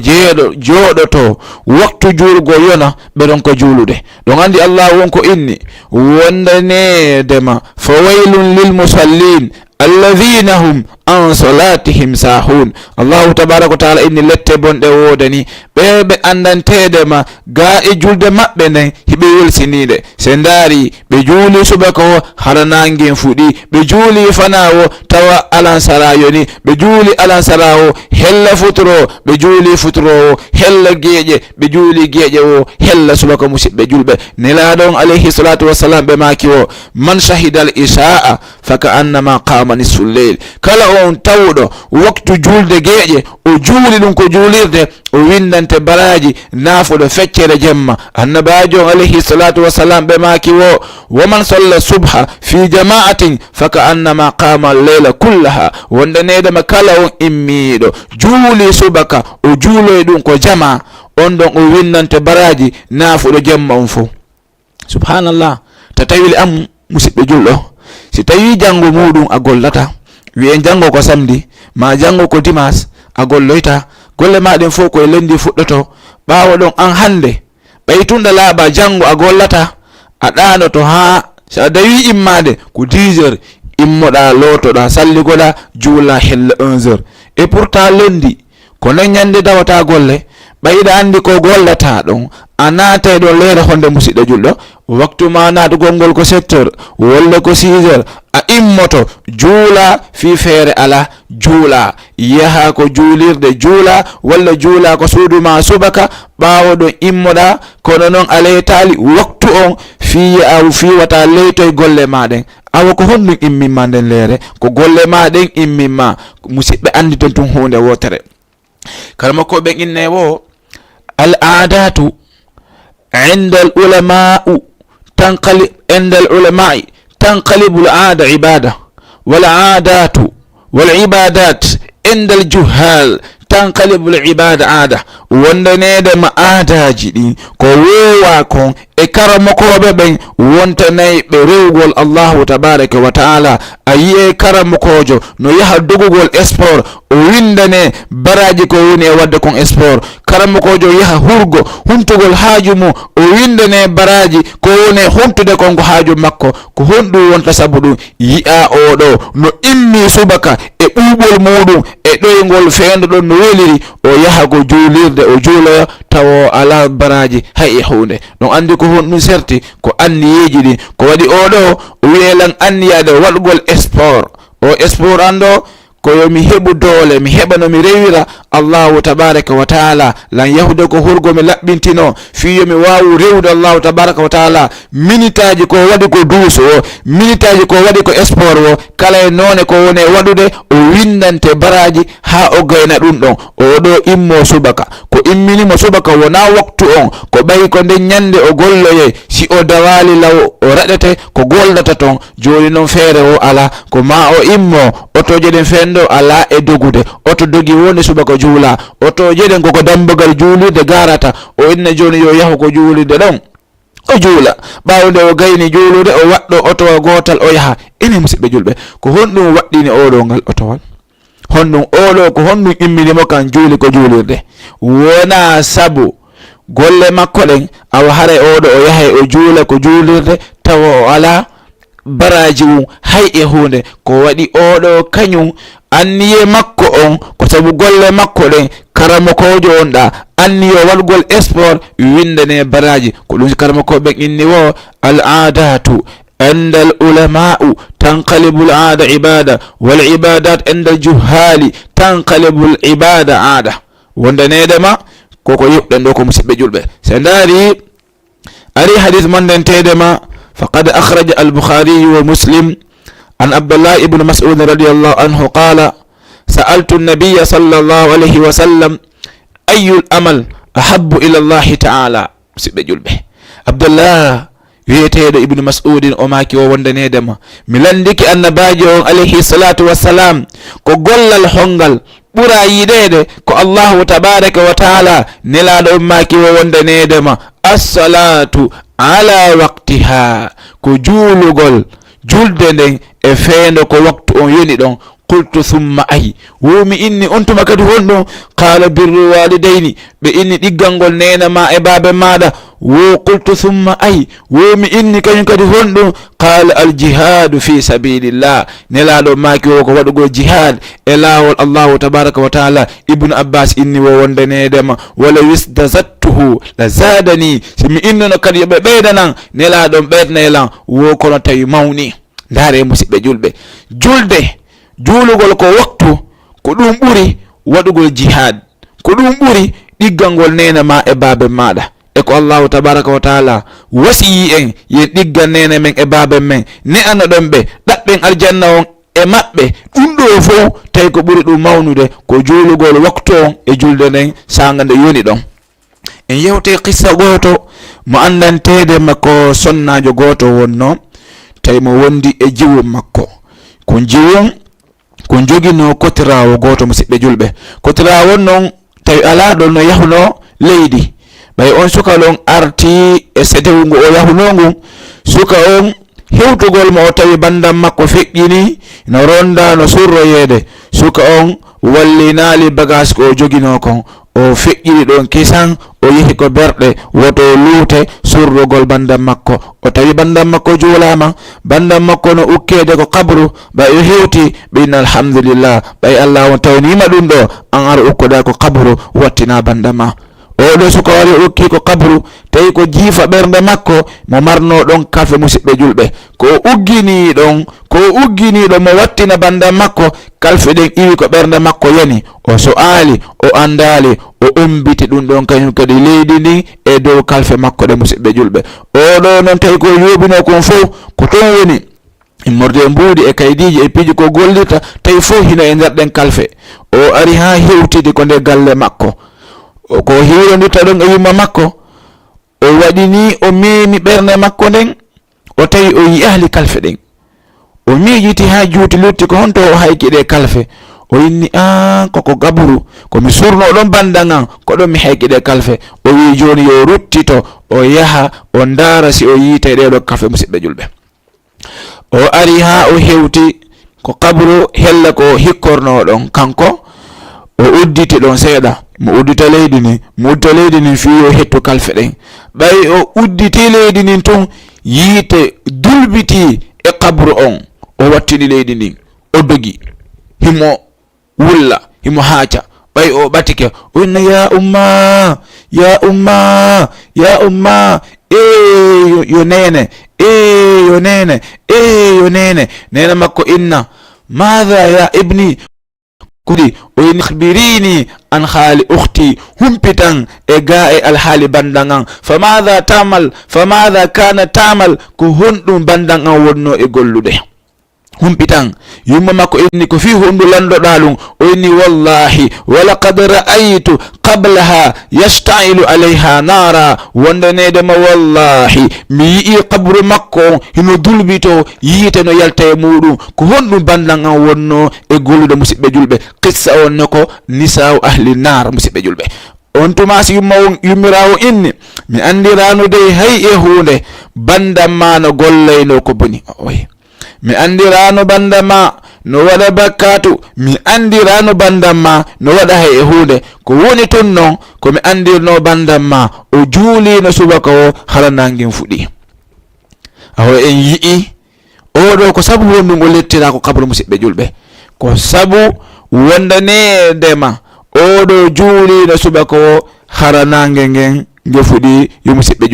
jooɗoto waktu juulgo yona ɓeɗon ko juulude. ɗon andi allah wonko inni wondanedema fa waylun lil musallin alladhina hum an salatihim sahun. allahu tabaraka wa taala inni lette bonɗe wodani ɓe andantedema ga e julde maɓɓe nden hiɓe welsinide. se ndaari ɓe juuli subaka o hara nangen fuɗi, ɓe juuli fana o tawa alansarayo ni, ɓe juuli alansara o hella futuro, ɓe juuli futuro o hella geeƴe, ɓe juuli geeƴe o hella subaka. musidɓe julɓe nelaɗon alayhi salatu wassalam ɓe maki o man shahida al isha'a faka annama qama nisful leyl. kala on tawɗo waktu julde geeƴe o juuli ɗum ko juulirde o windante baraji naafuɗo feccere jemma. annabajo alayhi salatu wassalam ɓe maki wo waman salla subha fi jama'atin faka annama qama leyla kullaha. wondanedema kala on immiɗo juuli subaka o juuloy ɗum ko jama on ɗon o windante baraji naafuɗo jemma on fo. subhanallah. ta tawili am musidɓe julɗo si tawi janngo muɗum a gollata wi'e janngo ko samedi ma janngo ko dimas a golloyta golle maɗen fof koye lendi fuɗɗoto. ɓawo ɗon an hande ɓaytunɗa laaɓa janngo a gollata a ɗanoto ha sa dawi immade ko 10 heures immoɗa lotoɗa salligoɗa juula hella 1 heure. et pourtant lendi ko non ñande dawata golle ɓayɗa andi ko gollata ɗon a naatay ɗon leere honde musidɗo julɗo waktu ma naatugol ngol ko 7 heures walla ko 6 heures a immoto juula fi feere ala juula yaha ko juulirde juula walla juula ko suudu ma subaka ɓaawo ɗon immoɗa kono noon alay taali waktu on fiwata leytoye golle maɗen awa ko honɗum immimma nden leere ko golle maɗen immimma. musidɓe andi ton tun hunde wotere kalma ko ɓe inne wo al adatu inda al ulama'u tanqalib inda al ulama'i tanqalibu al aada ibada wal aadatu wal ibadat inda al juhal tanqalibu al ibada aada. wondanede ma aadaji ɗi ko wowa kon e karamokoɓe ɓen wontanayi ɓe rewgol allahu tabaraka wa taala. a yi'e karamokojo no yaha dogugol sport o windane baraji ko woni e wadde kon sport. karamokojo yaha hurgo huntugol haaju mum o windane baraji ko woni e huntude konko haaju makko. ko honɗum wonta sabu ɗum yi'a oɗo no immi subaka e ɓuuɓol muɗum e ɗoygol feenduɗon no weliri o yaha ko juulirde o juuloya tawo ala baraji hay e hunde. ɗon andi ko honɗum serti ko anniyeji ɗi ko waɗi oɗo o wiyelan anniyade waɗgol sport. o sport ando ko yomi heɓu doole mi heɓa no mi rewira allahu tabaraka wa taala lan yahude ko hurgo mi laɓɓintino fiyo mi wawu rewde allahu tabaraka wa taala. minitaji ko waɗi ko duuso o minitaji ko waɗi ko sport o kala e noone ko woni e waɗude o windante baraji ha o gayna ɗum ɗon. oɗo immo subaka ko imminimo subaka wona waktu on ko ɓayi ko nden ñande o golloye si o dawali law o raɗete ko gollata ton. joni noon feere o ala ko ma o immo otoje ɗen fendo ala e dogude oto dogi woni subaka juula otoje ɗen koko dambagal juulirde garata o inna joni yo yahu ko juulirde ɗon o juula ɓawde o gayni juulude o waɗɗo otowa gotal o yaha. ene musidɓe julɓe ko honɗum waɗɗini oɗo ngal otowal honɗum oɗo ko honɗum imminimo kan juuli ko juulirde wona sabu golle makko ɗen awa haray oɗo o yahay o juula ko juulirde tawa o ala baraji mum hay e hunde ko waɗi oɗo kañum anniye makko on ko sabu golle makko ɗen karamakojo on ɗa anniyo waɗgol sport windane baraji ko ɗum karamakoɓe inni wo al adatu عند العلماء تنقلب العادة عبادة والعبادات عند الجهال تنقلب العبادة عادة وندنيدما كوكو يقدن دوكو مسيب جلبه سنداري أري حديث من دنتيدما فقد أخرج البخاري ومسلم عن عبد الله ابن مسعود رضي الله عنه قال سألت النبي صلى الله عليه وسلم أي الأمل أحب إلى الله تعالى مسيب جلبه عبد الله wiyeteɗo ibnu mas'udin o maki o wondanedema mi landiki annabajo on alayhi salatu wassalam ko gollal hongal ɓura yiɗede ko allahu tabaraka wa taala nelaɗo on maki o wondanedema assalatu ala waqtiha ko juulugol julde nden e feendo ko waktu on yoni ɗon qultu thumma ay womi inni on tuma kadi honɗum qala birru walidayni ɓe inni ɗiggalngol nena ma e baabe maɗa wo qultu thumma ay womi inni kañum kadi honɗum qala aljihadu fi sabilillah nelaɗo maki o ko waɗugol jihad e lawol allahu tabaraka wa taala ibnu abbas inni wo wondanedema wala wisdazattuhu la zadani simi innono kadi yoɓe ɓeydanan nelaɗon ɓeydnayelan wo kono tawi mawni ndaare musidɓe julɓe julde juulugol ko waktu ko ɗum ɓuri waɗugol jihad ko ɗum ɓuri ɗiggalngol nena ma e baabe maɗa e ko allahu tabaraka wa taala wasiyi en yen ɗiggal nene men e baabe men ne ana ɗon ɓe ɗaɓɓen aljanna on e maɓɓe ɗum ɗo fof tawi ko ɓuri ɗum mawnude ko juulugol waktu on e julde nden saga nde yoni ɗon en yewte qissa goto mo andantede makko sonnajo goto wonno tawi mo wondi e jiwum makko ko jiwum ko jogino kotirawo goto musidɓe julɓe kotirawo noon tawi ala ɗon no yahuno leydi ɓay on suka ɗon arti e setewgo o yahuno ngun suka on hewtugol mo o tawi bandam makko feƴƴini no ronda no surroyede suka on wallinali bagage ko o jogino kon o feƴƴiri ɗon kisan o yehi ko berɗe woto luute surrugol bandam makko o tawi bandam makko juulama bandam makko no ukkede ko kabru ɓay o hewti ɓe inna alhamdulillah ɓay allah on tawnima ɗum ɗo an ara ukkoɗa ko kabru wattina bandam ma oɗo suka wari o ukki ko kabru tawi ko jiifa ɓernde makko mo marno ɗon kafe musidɓe julɓe ko uggini ɗon mo wattina bandam makko kalfe ɗen iwi ko ɓernde makko yani o so aali o andali o umbiti ɗum ɗon kañum kadi leydi ndin e dow kalfe makko ɗe musidɓe julɓe oɗo noon tawi ko yobino kon fof ko ton woni immorde mbuudi e kaydiji e piiji ko gollirta tawi fof hino e nder ɗen kalfe o ari ha hewtide ko nde galle makko ko hiwrondirta ɗon e yumma makko o waɗini o memi ɓernde makko nden o tawi o yiyali kalfe ɗen o miijiti ha juuti lutti ko honto o haykiɗe kalfe o inni koko gaburu komi surno ɗon bandal ngan ko ɗon mi haykiɗe kalfe o wi joni yo ruttito o yaha o ndaara si o yiite ɗeɗo kalfe musidɓe julɓe o ari ha o hewti ko kaburu hella ko hikkorno ɗon kanko o udditi ɗon seeɗa mo uddita leydi ni fi o hettu kalfe ɗen ɓay o udditi leydi nin tun yiite dulbiti e kabru on o wattini leydi ndin o dogi himo wulla himo haaca ɓay o ɓatike o inna ya umma yo nene nena makko inna madha ya ibni kudi o inni khbirini an hali ukhti humpitan e ga e alhaali bandan an famadha kana tamal ko honɗum bandan an wonno e gollude humpitan yumma makko inni ko fi hondu landoɗa ɗum o inni wallahi walaqad ra'aytu qablaha yastailu alayha nara wondanedema wallahi mi yii kabru makko hino dulbito yiite no yalta e muɗum ko honɗum bandan an wonno e gollude musidɓe julɓe qissa on ne ko nisa'u ahli nar musidɓe julɓe on tumasi yummirawo inni mi andirano dey hay e hunde bandam ma no gollayno ko boni mi andirano bandam ma no waɗa bakkatu mi andirano bandam ma no waɗa hay e hunde ko woni ton noon komi andirno bandam ma o juulino subaka o hala nangin fuɗi aho en yii oɗo ko sabu honɗum o lettira ko kabru musidɓe julɓe ko sabu wondanedema oɗo juuliɗo subaka o hara nangue ngen nge fuɗi yo musidɓe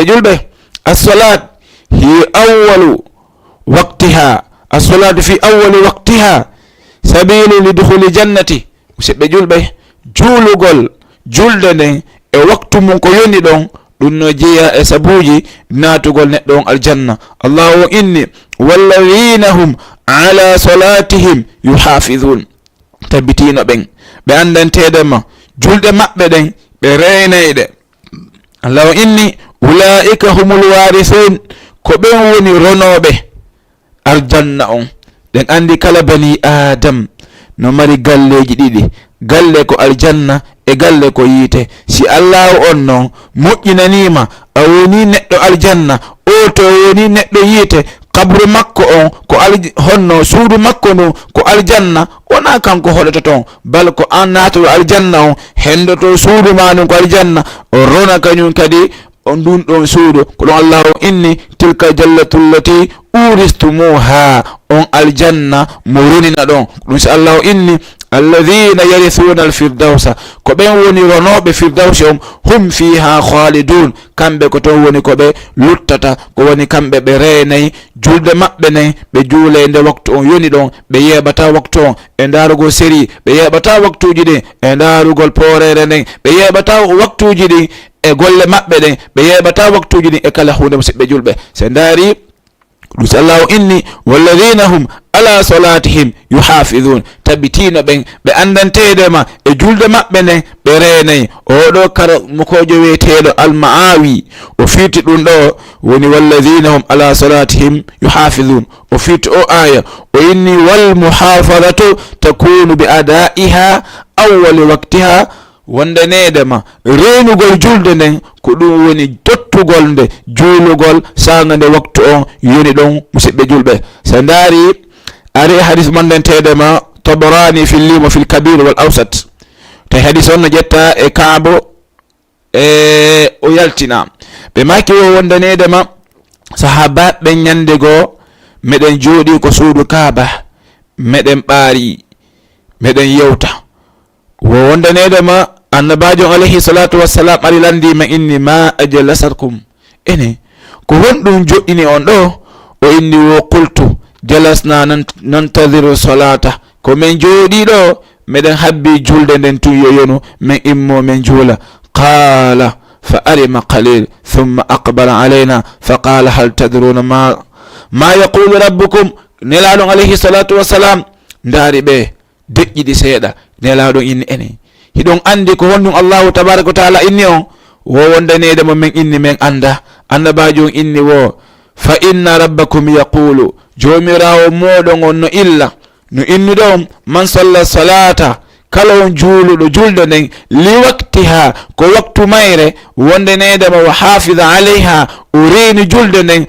julɓe as-salat hi awwalu waqtiha as-salatu fi awwali waqtiha sabilu lidukhuli jannati. musidɓe julɓe juulugol julde nden e waktu mum ko yoni ɗon ɗum no jeeya e sabuji natugol neɗɗo on aljanna. allahu inni walladhina hum ala salatihim yuhafidun, tabbitino ɓen ɓe andantedema julɗe maɓɓe ɗen ɓe reynayɗe. allahu inni ulaika humul warithun, ko ɓen woni ronoɓe aljanna on. ɗen andi kala bani adam no mari galleji ɗiɗi, galle ko aljanna e galle ko yiite. si allahu on noon moƴƴinanima a woni neɗɗo aljanna, o to woni neɗɗo yiite, kabru makko on ko honno suudu makko ndu ko aljanna, wona kanko hoɗata toon, bal ko an natoɗo aljanna on hendoto suudu ma ɗum ko aljanna, o rona kañum kadi ndun ɗon suudu. ko ɗon allahu inni tilka jannatullati uristumuha, on aljanna mo ronina ɗon. ɗum si allahu inni alladhina yarithuna alfirdausa, ko ɓen woni ronoɓe firdausi on, hum fiha khalidun, kamɓe ko ton woni ko ɓe luttata, ko woni kamɓe ɓe reenayi julde maɓɓe nen ɓe juule nde waktu on yoni ɗon, ɓe yeɓata waktu on e darugol séri, ɓe yeɓata waktuji ɗin e darugol poorere nden, ɓe yeɓata waktuji ɗin e golle maɓɓe ɗen, ɓe yeɓata waktuji ɗin e kala hunde. musidɓe julɓe, se daari ɗum si allahu inni walladhina hum ala salatihim yuhafidun, tabbitino ɓen ɓe andantedema e julde maɓɓe nden ɓe reenayi. oɗo kara mokojo wiyeteɗo almaawi o fiiti ɗum ɗo woni walladhina hum ala salatihim yuhafidun, o fiiti o aya o inni wal muhafadatu takunu bi adaiha awwali waqtiha, wondanedema renugol julde nden ko ɗum woni tottugol nde juulugol sanga nde waktu on yoni ɗon. musidɓe julɓe, so daari ari hadis mandantedema tabarani fil limo fil kabir wal awsat, te hadis on no ƴetta e kaabo e o yaltina ɓe maki o wondanedema sahabaɓe ñande goo meɗen jooɗi ko suudu kaaba, meɗen ɓaari, meɗen yewta. wo wondanedema annabajo alayhi salatu wassalam ari landima inni ma ajlasatkum, ene ko wonɗum joɗɗini on ɗo? o inni wo qultu jalasna nantadiru salata, ko min jooɗi ɗo meɗen habbi julde nden tun yoyonu min immo min juula. qala fa arima qalil thumma aqbala alayna fa qala hal tadruna ma yaqulu rabbukum. nelaɗon alayhi salatu wassalam ndaari ɓe deƴƴiɗi seeɗa, nelaɗon inni ene hiɗon andi ko honɗum allahu tabaraka wa taala inni on? wo wondanedemo min inni min anda. annabajo on inni wo fa inna rabbakum yaqulu, jomirawo moɗon on no illa no inni ɗon man salla salata, kala on juuluɗo julde nden li waktiha ko waktu mayre, wondanedema wa hafida alayha o reeni julde nden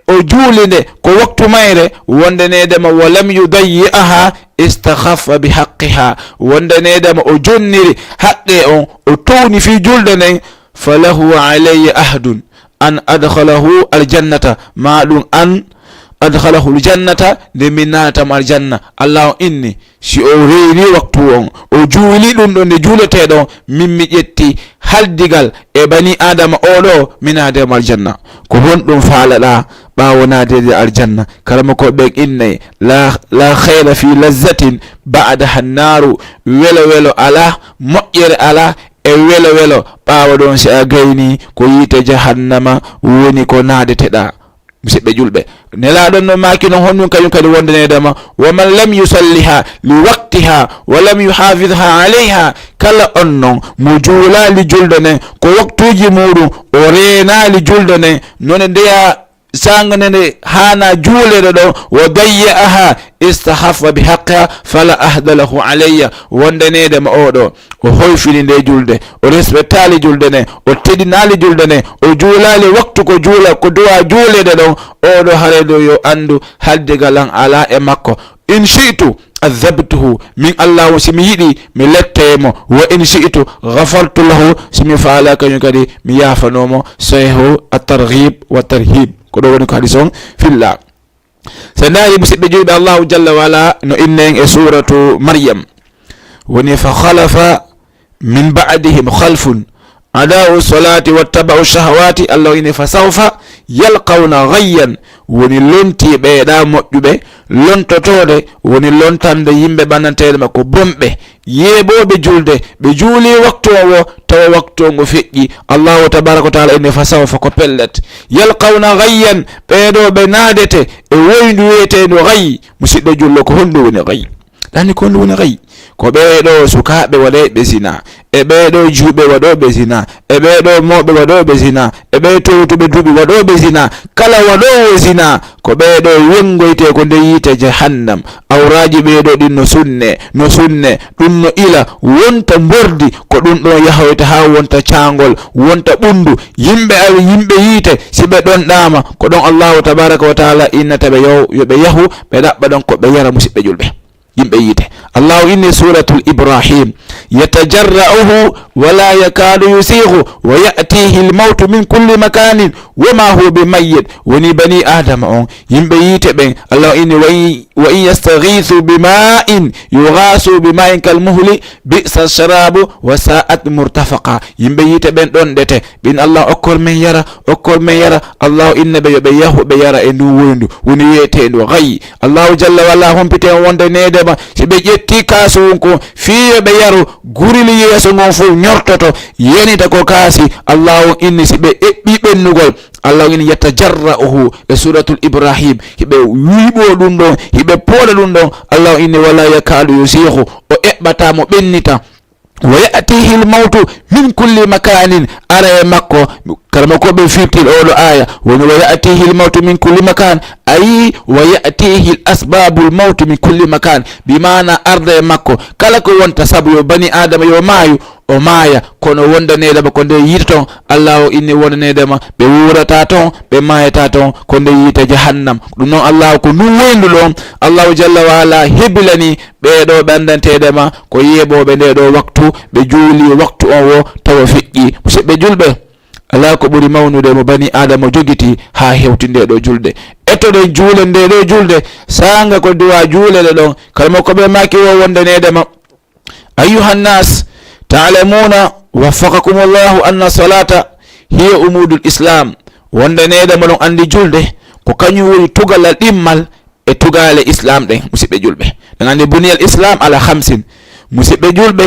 o juuli nde ko waktu mayre, wondanedema wa lam yudayyi'aha istakhaffa bi haqqiha, wondanedema o jonniri haqqe on o towni fi julde nden falahu alayya ahdun an adkhalahu aljannata, ma ɗum an adkhalahu aljannata nde min natamo aljanna. allahu inni si o reeni waktu on o juuli ɗum ɗo nde juuleteɗo min mi ƴetti haldigal e bani adama oɗo mi nademo aljanna. ko honɗum faalaɗa ɓawo nadede aljanna? karama ko ɓen innayi la khayra fi lazzatin ba'daha nnaru, welo welo ala, moƴƴere ala e welo welo ɓawa ɗon si a gayni ko yiite jahannama woni ko nadeteɗa. musidɓe julɓe, nelaɗon no maki noon honɗum kañum kadi wondanedema waman lam yusalliha li waqtiha wa lam yuhafidha alayha, kala on noon mo juulali julde nden ko waktuji muɗum o reenali julde nden none ndeya sangane nde hana juulede ɗo wa dayya'aha istahaffa bi haqqiha fala ahda lahu alayya, wondanedema oɗo o hoyfini nde julde, o respectali julde nden, o teɗinali julde nden, o juulali waktu ko juula ko duwa juulede ɗon, oɗo hareɗo yo andu haldigalan ala e makko. in shi'tu adhabtuhu, min allahu simi yiɗi mi lettemo, wa in shi'tu ghafartu lahu, simi faala kañum kadi mi yafanomo. sahihu at-targhib wa tarhib, ko ɗo woni ko hadis on filla. سناري مسيب جيب الله جل وعلا no إنن سورة مريم وني فخلف من بعدهم خلف أداء الصلاة واتبعوا الشهوات الله إن فسوف يلقون غيا woni lonti ɓeeɗa moƴƴuɓe lontotode woni lontande yimɓe ɓanantede makko bomɓe yeeɓoɓe julde ɓe juuli waktu o tawa waktu o ngo feƴƴi allahu tabaraka wa taala ene fasawfa ko pellet yalqawna gayyan ɓeeɗo ɓe naadete e woyndu wiyeteɗo gayyi musidɗo jullo ko honɗum woni gayyi ɗanni ko honɗum woni gayyi ko ɓeeɗo sukaɓe waɗayɓe zina e ɓeeɗo juuɓe waɗoɓe zina e ɓeeɗo mawɓe waɗoɓe zina e ɓe towtuɓe duuɓi waɗoɓe zina kala waɗowo zina ko ɓeeɗo wongoyte ko nde yiite jahannam awraji ɓeeɗo ɗin no sunne ɗum no ila wonta bordi ko ɗum ɗo yahoyta ha wonta caangol wonta ɓundu yimɓe yiite si ɓe ɗon ɗama ko ɗon allahu tabaraka wa taala innata ɓe yoɓe yahu ɓe ɗaɓɓa ɗon ko ɓe yara musidɓe julɓe yimɓe yiite allahu inni suratul ibrahim yatajarra'uhu wala yakadu yusighu wa ya'tihi almautu min kulli makanin wama huwa bimayyit woni bani adama on yimɓe yiite ɓen allahu inni wa in yastaghithu bima'in yughasu bima'in kalmuhli bi'sa sharabu wa sa'at murtafaqa yimɓe yiite ɓen ɗon ɗete ɓin allah okkol men yara allahu inna ɓe yoɓe yahu ɓe yara e ndu woyndu woni wiyeteɗo gayyi allahu jalla wala hompite on wonde nedema si ɓe ƴetti kaasu ko fiye ɓe yaru gurili yeeso ngon fof ñortoto yenita ko kaasi allahu inni si ɓe eɓɓi ɓennugol allahu inni yatajarra'uhu e suratul ibrahim hiɓe wiiɓo ɗum ɗon hiɓe pooɗa ɗum ɗon allahu inni wala yakadu yusihu o eɓɓatamo ɓennita wa ya'tihi al-mautu min kulli makanin ara makko karma ko be firtil oɗo aya woni wa ya'tihi al-mautu min kulli makan ay wa ya'tihi al-asbabu al-mautu min kulli makan bimana arda makko kala ko wonta sabu yo bani adama yo maayu o maaya kono wondanedema ko nde yiita ton allahu inni wondanedema ɓe wurata ton ɓe maayata ton ko nde yiita jahannam ɗum noon allahu ko num woyndu ɗon allahu jalla wa ala hebilani ɓeɗo ɓe andantedema ko yeeɓoɓe ndeɗo waktu ɓe juuli waktu on wo tawa feƴƴi musidɓe julɓe ala ko ɓuri mawnude mo bani adama jogiti ha hewti ndeɗo julde ettoɗen juule ndeɗo julde sanga ko duwa juulele ɗon kalmo ko ɓe maki wo wondanedema ayyuhannas تعلمون وفقكم الله أن الصلاة هي أمود الإسلام وندنيدا ملون عندي جلده ko kañum woni tugalal ɗimmal e tugale islam ɗen musidɓe julɓe ɗen andi buniyal islam ala 50 musidɓe julɓe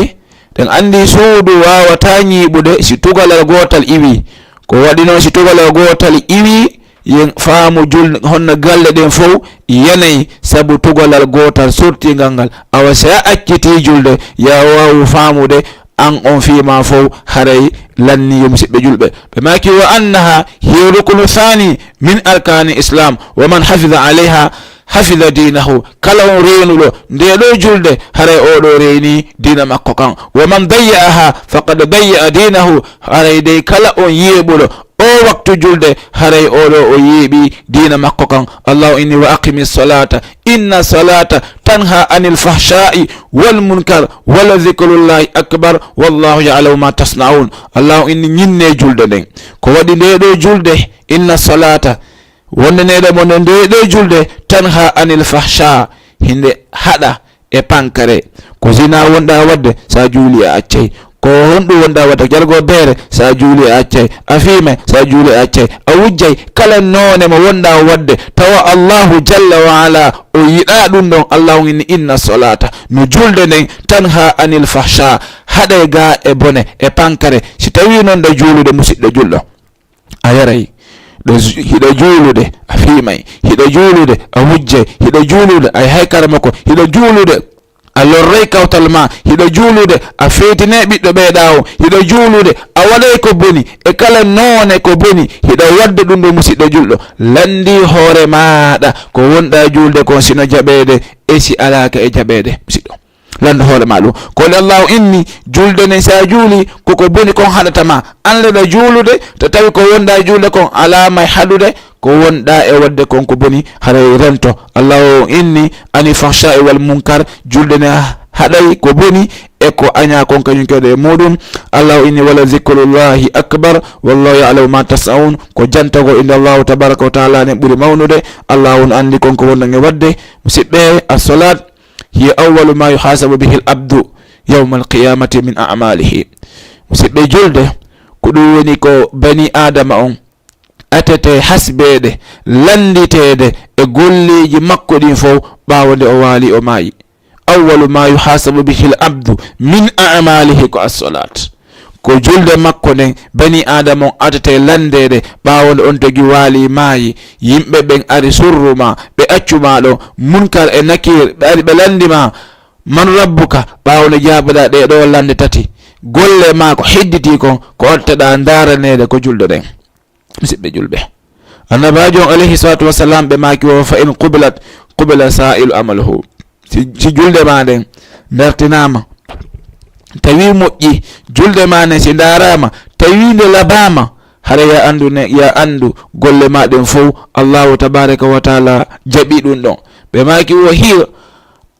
ɗen andi suudu wawata ñiiɓude si tugalal gotal iwi ko waɗi noon si tugalal gotal iwi yen faamu julde honno galle ɗen fof yanayi sabu tugalal gotal sortingal ngal awa sa acciti julde ya wawu faamude an on fiima fof haray lanni yo musidɓe julɓe ɓe maki wa annaha hiya ruknu thani min arkani islam wa man hafida alayha hafida dinahu kala on reenuɗo ndeɗo julde haray oɗo reeni dina makko kan wa man dayya'aha faqad dayya'a dinahu haray dey kala on yeeɓuɗo o waktu julde haray oɗo o yeeɓi dina makko kan allahu inni wa aqimi salata inna salata tanha anil fahsha'i wal munkar wala dhikrullahi akbar wallahu ya'lamu ma tasna'un allahu inni ñinne julde nden ko waɗi ndeɗo julde inna salata wonde neɗe mo ndeɗo julde tanha anil fahsha hinde haɗa e pankare ko zina wonɗa wadde sa juuli a accay ko honɗum wonda wadde jargo beere sa juuli a accay a fiime sa juuli a accay a wujjay kala noone mo wonda wadde tawa allahu jalla wa ala o yiɗa ɗum ɗon allahu inni inna salata no julde nden tanha anil fahsha haɗe ga e bone e pankare si tawi noon nde juulude musidɗo julɗo a yaray hiɗo juulude a fiimay hiɗo juulude a wujjay hiɗo juulude a haykara makko hiɗo juulude a lorray kawtal ma hiɗo juulude a feetine ɓiɗɗo ɓeeɗa o hiɗo juulude a waɗay ko boni e kala noone ko boni hiɗo wadde ɗum ɗo musidɗo julɗo landi hoore maɗa ko wonɗa juulde kon sino jaɓede e si alaka e jaɓede musidɗo lando hoore ma ɗum kole allahu inni julde nden sa juuli koko boni kon haɗatama an leɗa juulude to tawi ko wonɗa juulde kon alama e haɗude ko wonɗa e wadde kon ko boni haray rento allahu inni ani fahsha'i wal munkar julde ne haɗay ko boni e ko aña kon kañum kewɗe e muɗum. Allahu inni wala zicrullahi akbar wallahu ya'lamu ma tas'aun, ko jantago inde Allahu tabaraka wa taala nen ɓuuri mawnude. Allahu on andi konko wonɗon e wadde. musidɓe, as-salat hiya awwalu ma yuhasabu bihi al-abdu yawma al-qiyamati min a'malihi. musidɓe, julde ko ɗum woni ko bani adama on atete hasbeɗe landitede e golleji makko ɗin fof ɓawo nde o waali o maayi. awwalu ma yuhasabu bihi al-abdu min a'malihi ko as-salat, ko julde makko nden bani adama on atete landede ɓawo nde on togi waali maayi. yimɓe ɓen ari surruma, ɓe accuma ɗo munkar e nakir, ɓe ari ɓe landima man rabbuka, ɓawo nde jaɓuɗa ɗe ɗo lande tati, golle ma ko hedditi ko otteɗa daranede ko julde ɗen. musidɓe julɓe, annabajo on alayhi salatu wassalam ɓe maki o fa in qubilat qubila sa'ilu amaluhu. si julde ma nden dartinama, tawi moƴƴi, julde ma nden si darama tawi nde labama, hara ya andu golle ma ɗen fof Allahu tabaraka wa taala jaɓi ɗum ɗon. ɓe maki o hiya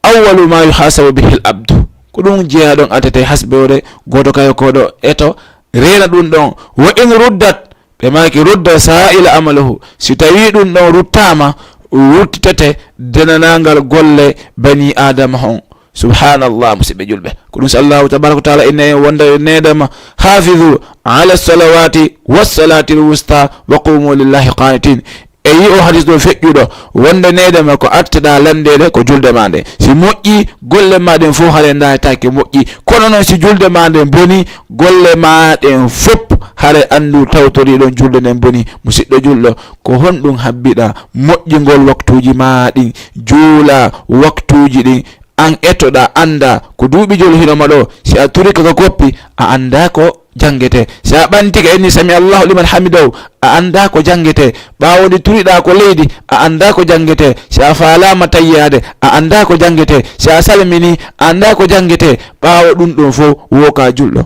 awwalu ma yuhasabu bihi al-abdu, ko ɗum jeeya ɗon atete hasbewre goto kayo koɗo eto rena ɗum ɗon. wa in ruddat, ɓe maki rudda sa'ila amaluhu, si tawi ɗum ɗon ruttama ruttitete denanagal golle bani adama on. subhanallah. musidɓe julɓe, ko ɗum so Allahu tabaraka wa taala inne wonda nedama hafizu ala salawati wassalati lwusta wa qumu lillahi qanitin. e yi o hadis ɗo feƴƴuɗo wonde nedema ko atteɗa landede ko julde ma nde. si moƴƴi golle maɗen fof haare dayetake moƴƴi, kono noon si julde ma nden boni golle maɗen fof haare andu tawtoriɗon julde nden boni. musidɗo julɗo, ko honɗum habbiɗa moƴƴingol waktuji maɗin, juula waktuji ɗin, an etoɗa anda ko duuɓi jol hinoma ɗo. si a turi kaka koppi a anda ko jangete, si a ɓantika inni sami allahu liman hamidahu a anda ko jangete, ɓawode turiɗa ko leydi a anda ko jangete, si a falama tayyade a anda ko jangete, si a salmini a anda ko jangete. ɓawo ɗum ɗon fof woka julɗo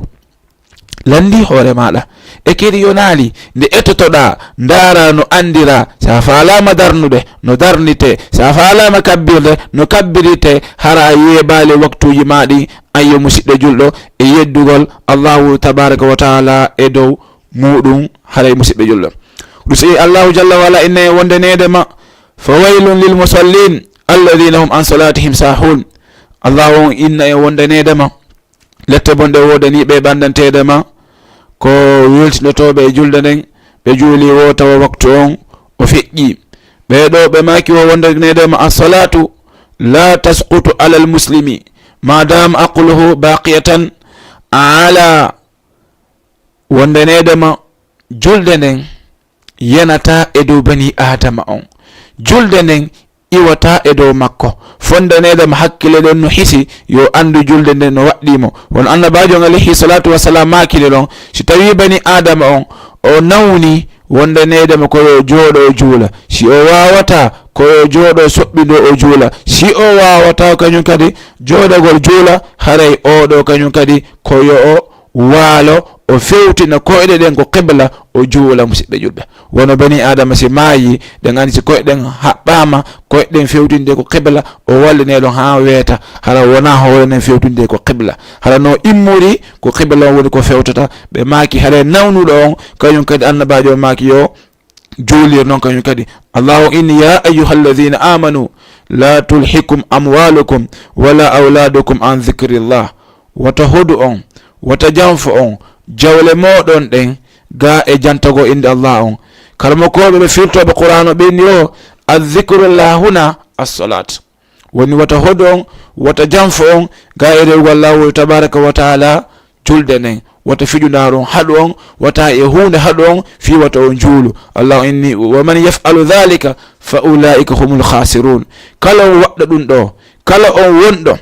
landi hoore maɗa e kedi yonali nde etotoɗa ndara no andira. sa falama darnude no darnite, sa falama kabbirde no kabbirite, hara yeebali waktuji maɗi. ayyo musidɗo julɗo e yeddugol Allahu tabaraka wa taala e dow muɗum. haray musidɓe julɗo, ɗum si Allahu jalla wala inne wonde nedema fa waylun lil musallin alladhina hum an salatihim sahun. Allahu inna e wonde nedema lette bonde wodaniɓe ɓandantedema ko weltinotoɓe e julde nden ɓe juuli wo tawa waktu on o feƴƴi. ɓeɗo ɓe maki o wonde nedema as-salatu la tasqutu ala al-muslimi madama aqluhu baqiyatan ala. wonde nedema julde nden yenata e dow bani adama on, julde nden iwata e dow makko. fonde nedema hakkile ɗon no hisi yo andu julde nden no waɗɗimo. won annabajo alayhi salatu wassalam makile ɗon si tawi bani adama on o nawni wonde nedema koyo jooɗo o juula, si o wawata koyo jooɗo soɓɓido o juula, si o wawata kañum kadi jooɗogol juula, haray oɗo kañum kadi koyo o waalo o fewtina koyɗe ɗen ko qibla o juula. musidɓe julɓe, wono bani adama si maayi ɗen andi si koyɗen haɓɓama koyɗen fewtinde ko qibla o wallineɗon ha weeta, hara wona hoore nen fewtinde ko qibla, hara no immori ko qibla on woni ko fewtata. ɓe maaki haɗa nawnuɗo on kañum kadi annabajo maaki yo juulir noon kañum kadi. Allahu inni ya ayyuha alladhina amanu la tulhikum amwalukum wala auladukum an dhikrillah. wata hodu on, wata janfo on, jawle moɗon ɗen ga e jantago inde Allah on. kalmo koɓe ɓe firtoɓe qur'an o ɓenni o adhikrullah huna as-salat, woni wata hodu on, wata janfo on ga e rewgol Allahu tabaraka wa taala julde nden. wata fijunaron haɗu on, wata e hunde haɗu on fi wata on juulu. Allahu inni wa man yaf'alu dhalika fa ulaika humul khasirun. kala on waɗɗa ɗum ɗo, kala on wonɗo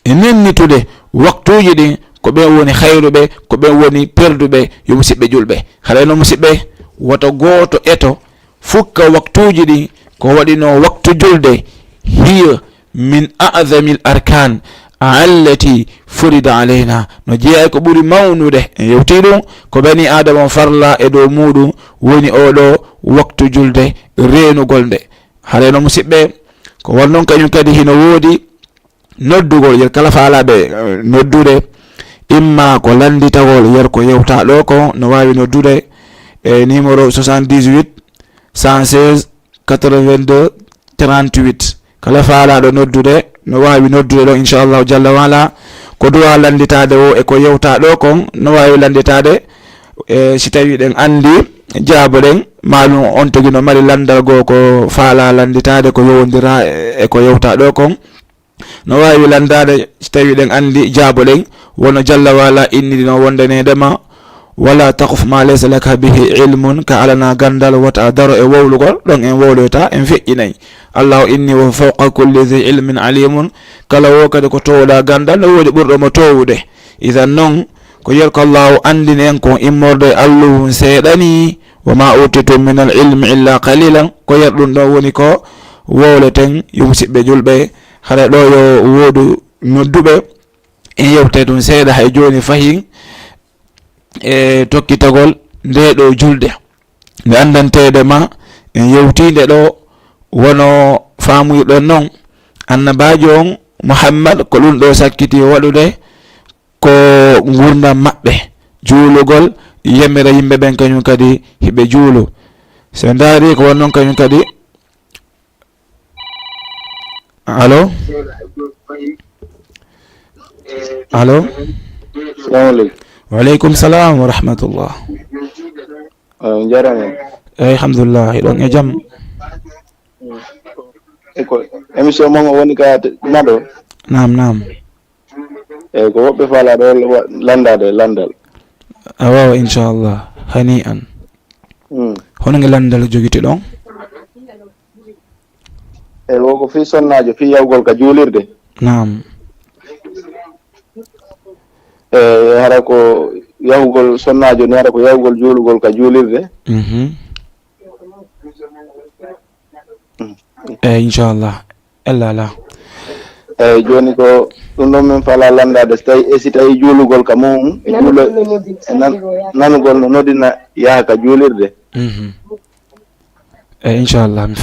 e nennitude waktuji ɗin, ko ɓen woni hayruɓe, ko ɓen woni perduɓe. yo musidɓe julɓe, haɗa no musidɓe, wata goto eto fukka waktuji ɗin ko waɗino waktu julde. hiya min a'zamil arkan allati furida alayna, no jeeya ko ɓuri mawnude en yewti ɗum ko bani adama farla e dow muɗum woni oɗo waktu julde renugol nde. haɗa no musidɓe, ko wonnon kañum kadi hino woodi noddugol yer kala faalaɓe noddude imma ko landitagol yer ko yewta ɗo ko no wawi noddude e numéro 78 116 82 38 kala faalaɗo noddude no wawi noddude ɗon inchallahu jalla wala ko duwa landitade o e ko yewta ɗo kon no wawi landitade si tawi ɗen andi jaabo ɗen malum on tagi no mari landal goo ko faala landitade ko yowodira e ko yewta ɗo kon no wawi landade si tawi ɗen andi jaabo ɗen wono jalla wala innidi no wondanedema wala taqf ma laysa laka bihi ilmun ka alana gandal wata daro e wowlugol ɗon en wowloyta en feƴƴinayi allahu inni wa fawqa kulli dhi ilmin alimun kala wo kadi ko towɗa gandal no woodi ɓurɗomo towude idan noon ko yerko allahu andini en kon immorde alluhum seeɗani wa ma utitum min al ilmi illa qalilan ko yer ɗum ɗon woni ko wowleten yo musidɓe julɓe haɗa ɗo yo woodu nodduɓe en yewte ɗum seeɗa hay joni fahin e tokkitagol nde ɗo julde nde andantede ma en yewtinde ɗo wono faamuyɗon noon annabajo on Muhammad ko ɗum ɗo sakkiti waɗude ko gurdam maɓɓe juulugol yemira yimɓe ɓen kañum kadi hiɓe juulu so ndaari ko won noon kañum kadi allo allo waaleykum salam wa rahmatullah jarama alhamdulillah ɗon e jaam ko émission moom woni ka naɗo nam eyyi ko woɓɓe faala ɗo landade landal a wawa inchallah hani an hono nge landal jogiti ɗon eyyi woko fi sonnajo fi yawgol ka juulirde nam hara ko yahugol sonnajo ni hara ko yahugol juulugol ka juulirde inchallah ellala eyyi joni ko ɗum ɗon min fala landade si tawi juulugol ka mum juulo nanugol no noddina yaha ka juulirde eyyi inchallah mi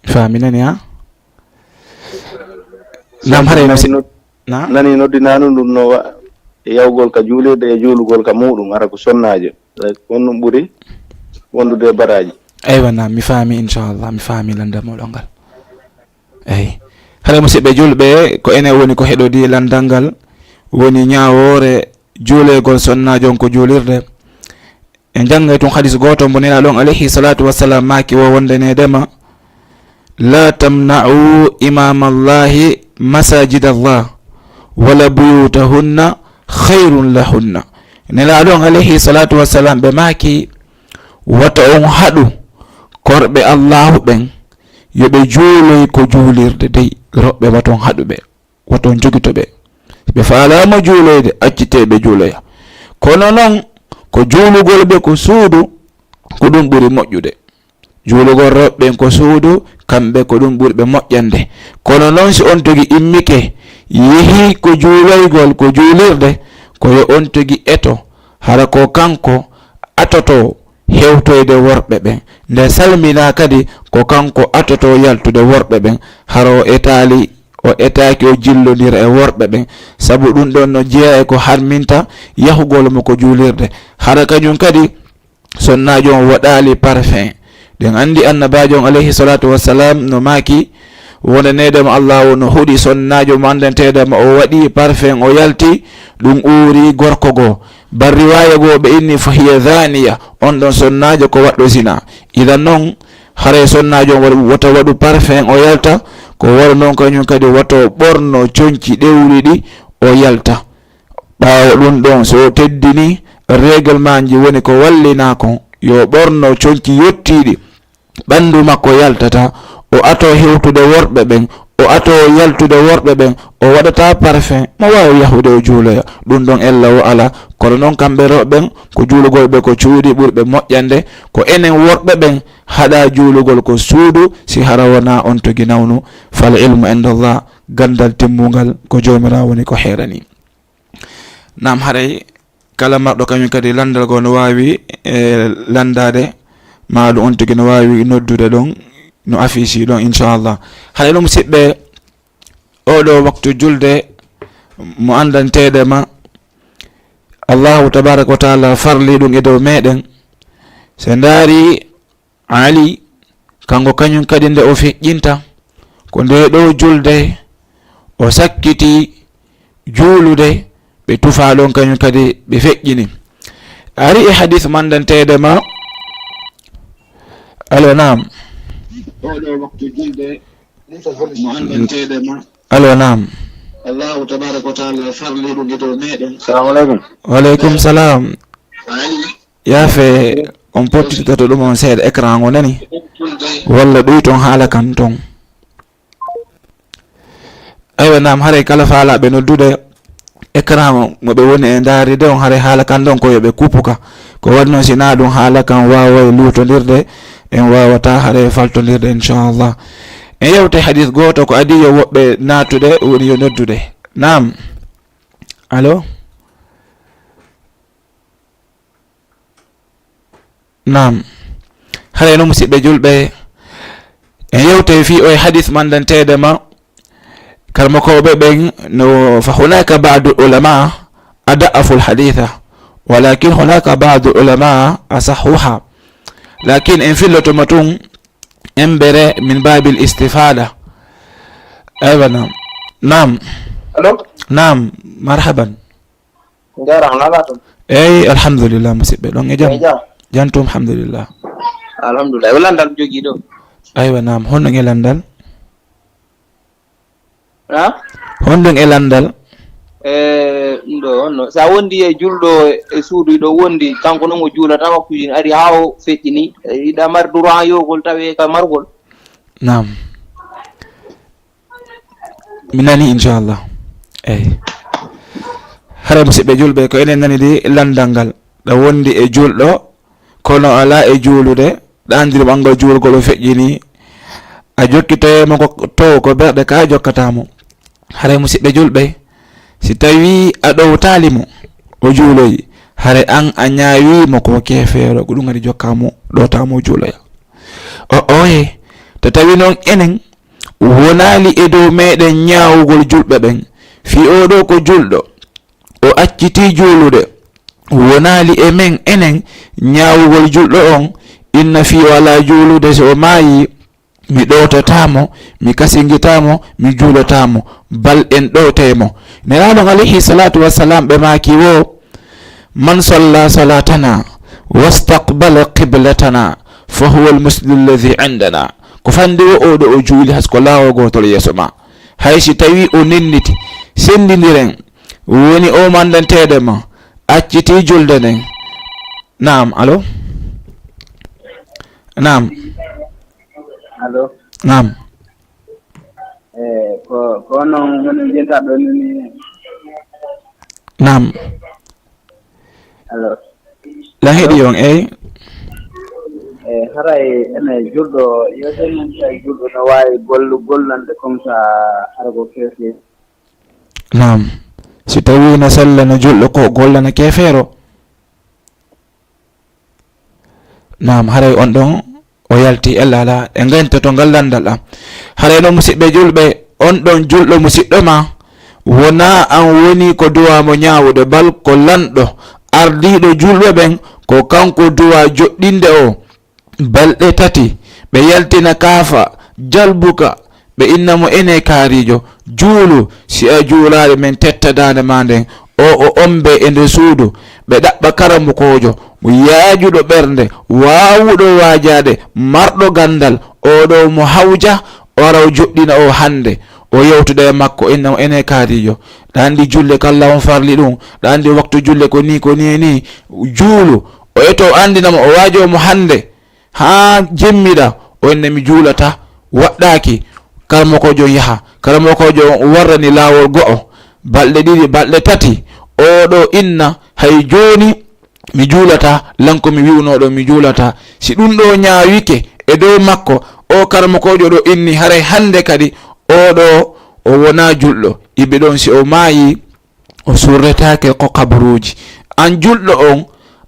faami nani ha nam haray nani noddinanu ɗum no yawgol ka juulirde e juulugol ka muɗum hara ko sonnajo won ɗum ɓuuri wondude baraji eywa nam mi faami inchallah mi faami landal moɗon ngal eyyi haɗa musidɓe julɓe ko enen woni ko heɗodi landal ngal woni ñawore juulegol sonnajo on ko juulirde e janggay tun hadis goto mbo nena ɗon alayhi salatu wassalam maki wo wondanedema la tamna'u imama allahi masajid allah wala buyutahunna khayrun lahunna nela ɗon alayhi salatu wassalam ɓe maki wata on haɗu korɓe allahu ɓen yoɓe juuloy ko juulirde dey roɓɓe waton haɗuɓe waton jogitoɓe ɓe faalama juuloyde acciteɓe juuloya kono noon ko juulugol ɓe ko suudu ko ɗum ɓuri moƴƴude juulugol roɓɓen ko suudu kamɓe ko ɗum ɓuri ɓe moƴƴande kono noon si on togi immike yehi ko juuloygol ko juulirde koyo on togi eto hara ko kanko atoto hewtoyde worɓe ɓen nde salmina kadi ko kanko atoto yaltude worɓe ɓen haro etali o etaki o jillodira e worɓe ɓen sabu ɗum ɗon no jeeya e ko harminta yahugol mo ko juulirde hara kañum kadi sonnajo on waɗali parfum ɗen andi annabajo on alayhi salatu wassalam no maki wonanedemo allahu no huuɗi sonnajo mo andantedema o waɗi parfum o yalti ɗum uuri gorko goo bar riwaya goo ɓe inni fa hiya dhaniya on ɗon sonnajo ko waɗɗo zina idan noon haray sonnajo on wata waɗu parfum o yalta ko wara noon kañum kadi wato ɓorno conci ɗewri ɗi o yalta ɓawo ɗum ɗon so teddini réglement ji woni ko wallina kon yo ɓorno conci yettiɗi ɓandu makko yaltata o ato hewtude worɓe ɓen o ato yaltude worɓe ɓen o waɗata parfum mo wawi yahude o juuloya ɗum ɗon ella o ala kono noon kamɓe roɓɓen ko juulugol ɓe ko cuuɗi ɓurɓe moƴƴande ko enen worɓe ɓen haɗa juulugol ko suudu si hara wona on togi nawnu fal ilmu indallah gandal timmugal ko jomirawo woni ko heerani nam haray kala marɗo kañum kadi landal go no wawi landade maɗum on togi no wawi noddude ɗon no affici ɗon inchallah haɗa ɗum musidɓe o oɗo waktu julde mo andanteɗe ma Allahu tabaraka wa taala farli ɗum e dow meɗen. Se ndaari Ali kanko kañum kadi nde o feƴƴinta ko nde ɗo julde o sakkiti juulude ɓe tufa ɗon kañum kadi ɓe feƴƴini. Ari e hadith mandanteɗe ma alo nam oɗo waktu julde mo andanteɗe ma alo nam Allahu tabaraka wa taala farli ɗum e dow meɗen. Assalamu alaikum. Waleykum salam. Yaafe on pottitoto ɗum on seeɗa écran ngo nani walla ɗoy ton haala kan ton. Aywa nam haray kala faalaɓe noddude écran mo ɓe woni e ndaari de on haray haala kan ɗon ko yoɓe kupuka ko waɗi noon sina ɗum haala kan wawa lutodirde en wawata haray faltodirde inchallah. En yewte hadith goto ko adi yo woɓɓe natude woni yo noddude. Nam allo nam haray no musidɓe julɓe en yewte fi o e hadith mandanteɗe ma karmakoɓe ɓen no fa hunaka ba'du ulama ada'afu alhaditha walakin hunaka ba'du ulama asahuha lakin en fillotoma tun embere min babil istifada. Aywa nam nam Allo. nam marhaban Jarahna latum. eyi alhamdulillah musidɓe ɗon e jam jantum alhamdulillah. Alhamdulillah. Landal jogi ɗo. Aywa nam honɗon e landal Ha? honɗon e landal Ɗo honno sa wondi e julɗo e suudu ɗo wondi kanko noon o juulata waktuji ari ha o feƴƴini yiɗa mar droit yogol tawe ka margol. nam mi nani inchallah. eyi hara musidɓe julɓe ko enen nani di landal ngal ɗa wondi e julɗo kono ala e juulude ɗa andiri ɓangal juulgol o feƴƴini a jokkitoyemo ko to ko berɗe ka jokkatamo. hara musidɓe julɓe si tawi a ɗowtalimo o juuloyi hare an a ñaawimo ko kefeero ko ɗum adi jokkamo ɗowtamo juuloya o oye to tawi noon enen wonali e dow meɗen ñaawugol julɓe ɓen fi oɗo ko julɗo o acciti juulude wonali e men enen ñaawugol julɗo on inna fi wala juulude so o maayi mi ɗowtatamo mi kasingitamo mi juulotamo bal en ɗowtemo. nelaɗon alayhi salatu wassalam ɓe maki wo man salla salatana wastaqbala qiblatana fa huwa almuslimu alladhi indana ko fandi wo oɗo o juuli hasko laawo gotol yeeso ma haysi tawi o nenniti sendidiren woni o mandanteɗe ma acciti julde nden. Naam allo naam Allo. naam Ko noon woni jenta ɗo ni. naam Allo. la heɗi on eyi Haray ene julɗo yoten tawi julɗo no wawi gollande comme ça argo kefe. naam si tawi no sella no julɗo ko gollana kefeero. naam haray on ɗon o yalti ellala e ganta to ngal landal am. haray no musidɓe julɓe on ɗon julɗo musidɗo ma wona an woni ko duwamo ñawude bal ko lanɗo ardiɗo julɓe ɓen ko kanko duwa joɗɗinde o balɗe tati ɓe yaltina kaafa jalbuka ɓe innamo ene kaarijo juulu si a juulade men tettadande ma nden o ombe e nde suudu ɓe ɗaɓɓa karamukojo mo yaajuɗo ɓernde wawuɗo wajade marɗo gandal oɗo mo hawja o ara o joɗɗina o hande o yewtude makko innamo ene kaarijo ɗa andi julle kala on farli ɗum ɗa andi waktu julle ko ni juulu o eto andinamo o waajomo hande ha jemmiɗa o inne mi juulata waɗɗaki karamokojo yaha karamokojo warrani lawol go'o balɗe ɗiɗi balɗe tati oɗo inna hay joni mi juulata lanko mi wiwnoɗo mi juulata si ɗum ɗo ñaawike e dow makko o karamokojo ɗo inni haray hande kadi oɗo o wona julɗo iɓe ɗon si o maayi o surretake ko kabruji an julɗo on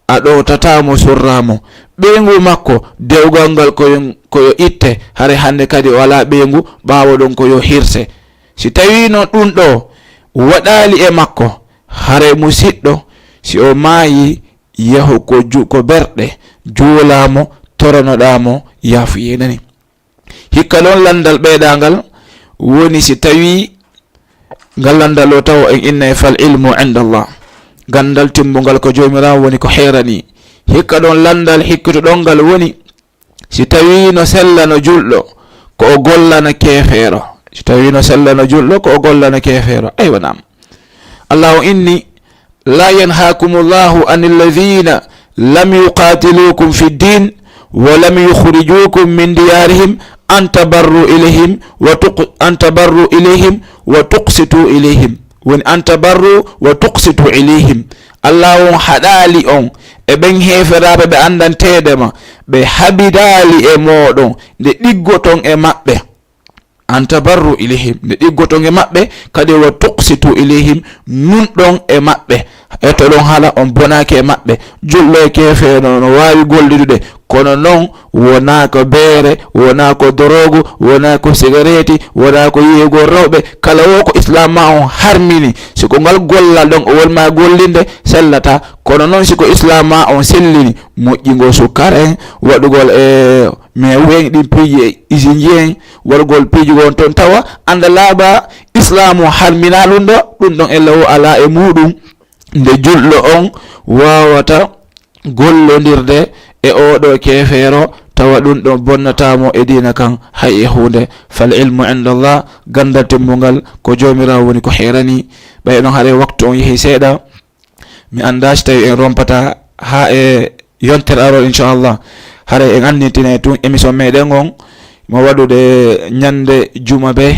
a ɗowtatamo surramo ɓeygu makko dewgal ngal koyo itte haray hande kadi o ala ɓeygu ɓawo ɗon koyo hirse si tawino ɗum ɗo waɗali e makko hare musidɗo si o maayi yahu ko berɗe juulamo toranoɗamo yaafu yenani. Hikka ɗon landal ɓeyɗangal woni si tawi ngal landal o taw en inna fal ilmu inda Allah, gandal timmungal ko jomirawo woni ko heerani. Hikka ɗon landal hikkitoɗon ngal woni si tawi no sellano julɗo ko o gollana kefeero, si tawi no sellano julɗo ko o gollana kefeero. Aywa nam, Allahu inni la yanhakumullahu anil ladhina lam yuqatilukum fi ddin wa lam yukhrijukum min diyarihim an tabarru ilayhim wa tuqsitu ilayhim. woni an tabarru wa tuqsitu ilayhim. Allah on haɗali on e ɓen heferaɓe ɓe andantedema ɓe habidali e moɗon nde ɗiggoton e maɓɓe. An tabarru ilayhim, nde ɗiggoton e maɓɓe, kadi wa tuqsitu ilayhim, nunɗon e maɓɓe. E to ɗon haala on bonaki e maɓɓe. Julɗo e kefeno no wawi gollidude, kono noon wona ko beere, wona ko dorogu, wona ko cigarette, wona ko yeygo rewɓe. Kala wo ko islam ma on harmini, siko ngal gollal ɗon o wonma gollinde sellata. Kono noon siko islam ma on sellini, moƴƴingo sukkar en, waɗugol e mais weñ ɗin piiji usine en, waɗugol piiji gon toon tawa anda laaɓa islam o harmina ɗum ɗon ella o ala e muɗum. Nde julɗo on wawata gollodirde e oɗo kefeero tawa ɗum ɗon bonnatamo e dina kan hay e hunde. Fal ilmu inda Allah, gandal timmungal ko jomirawo woni ko heerani. ɓay ɗon haɗa waktu on yeehi seeɗa, mi anda so tawi en rompata ha e yontere arol inchallah. hara en andintine tun émission meɗen on mo waɗude ñande juma be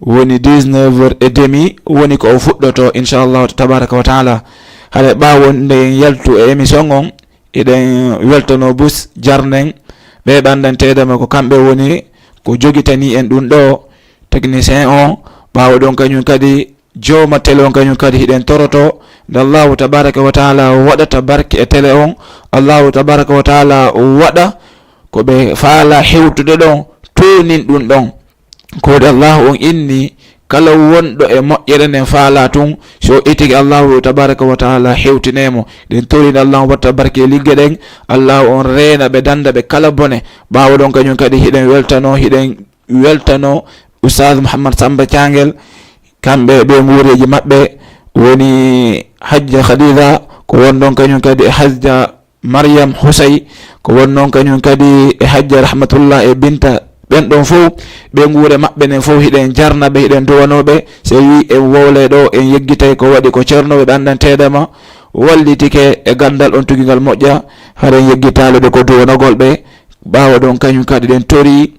woni 19h30 woni ko o fuɗɗoto inchallahu tabaraka wa taala. haɗa ɓawonde en yaltu e émission on eɗen weltono bus jarnen ɓe ɓandantedema ko kamɓe woni ko jogitani en ɗum ɗo technicien on. ɓawo ɗon kañum kadi jowma télé on kañum kadi hiɗen toroto nde Allahu tabaraka wa taala waɗata barke e télé on. Allahu tabaraka wa taala waɗa ko ɓe faala hewtude ɗon tonin ɗum ɗon. kode Allahu on inni kala wonɗo e moƴƴere nden faala tun, so itigi Allahu tabaraka wa taala hewtinemo. ɗen torini Allahu watta barke e ligge ɗen. Allahu on reena ɓe danda ɓe kala bone. ɓawo ɗon kañum kadi hiɗen weltano Oustaz Mouhammad Samba Thiangel, kamɓe ɓe nguureji maɓɓe woni hajja Khadija, ko wonɗon kañum kadi e hajja Maryam Husay, ko wonnon kañum kadi e hajja Rahmatullah e Binta. ɓen ɗon fof ɓe nguure maɓɓe nen fof hiɗen jarnaɓe, hiɗen duwanoɓe. so wi en wowle ɗo en yeggitay ko waɗi ko ceernoɓe ɓe andantedema wallitike e gandal on tugingal moƴƴa. haren yeggitaleɓe ko duwanogol ɓe. ɓawa ɗon kañum kadi ɗen tori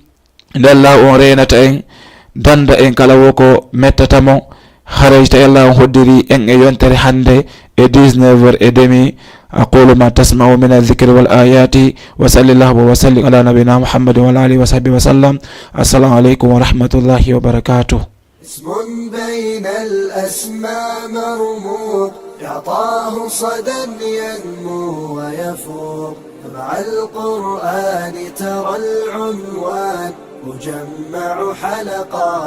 nde Allah on renata en, danda en kala wo ko mettatamo. haray tawi Allah on hoddiri en e yontere hande e 19h30. أقول ما تسمعوا من الذكر والآيات وصلى الله وسلم على نبينا محمد وعلى آله وصحبه وسلم. السلام عليكم ورحمة الله وبركاته. اسم بين الأسماء مرموق يعطاه صدى ينمو ويفوق. مع القرآن ترى العنوان مجمع حلقات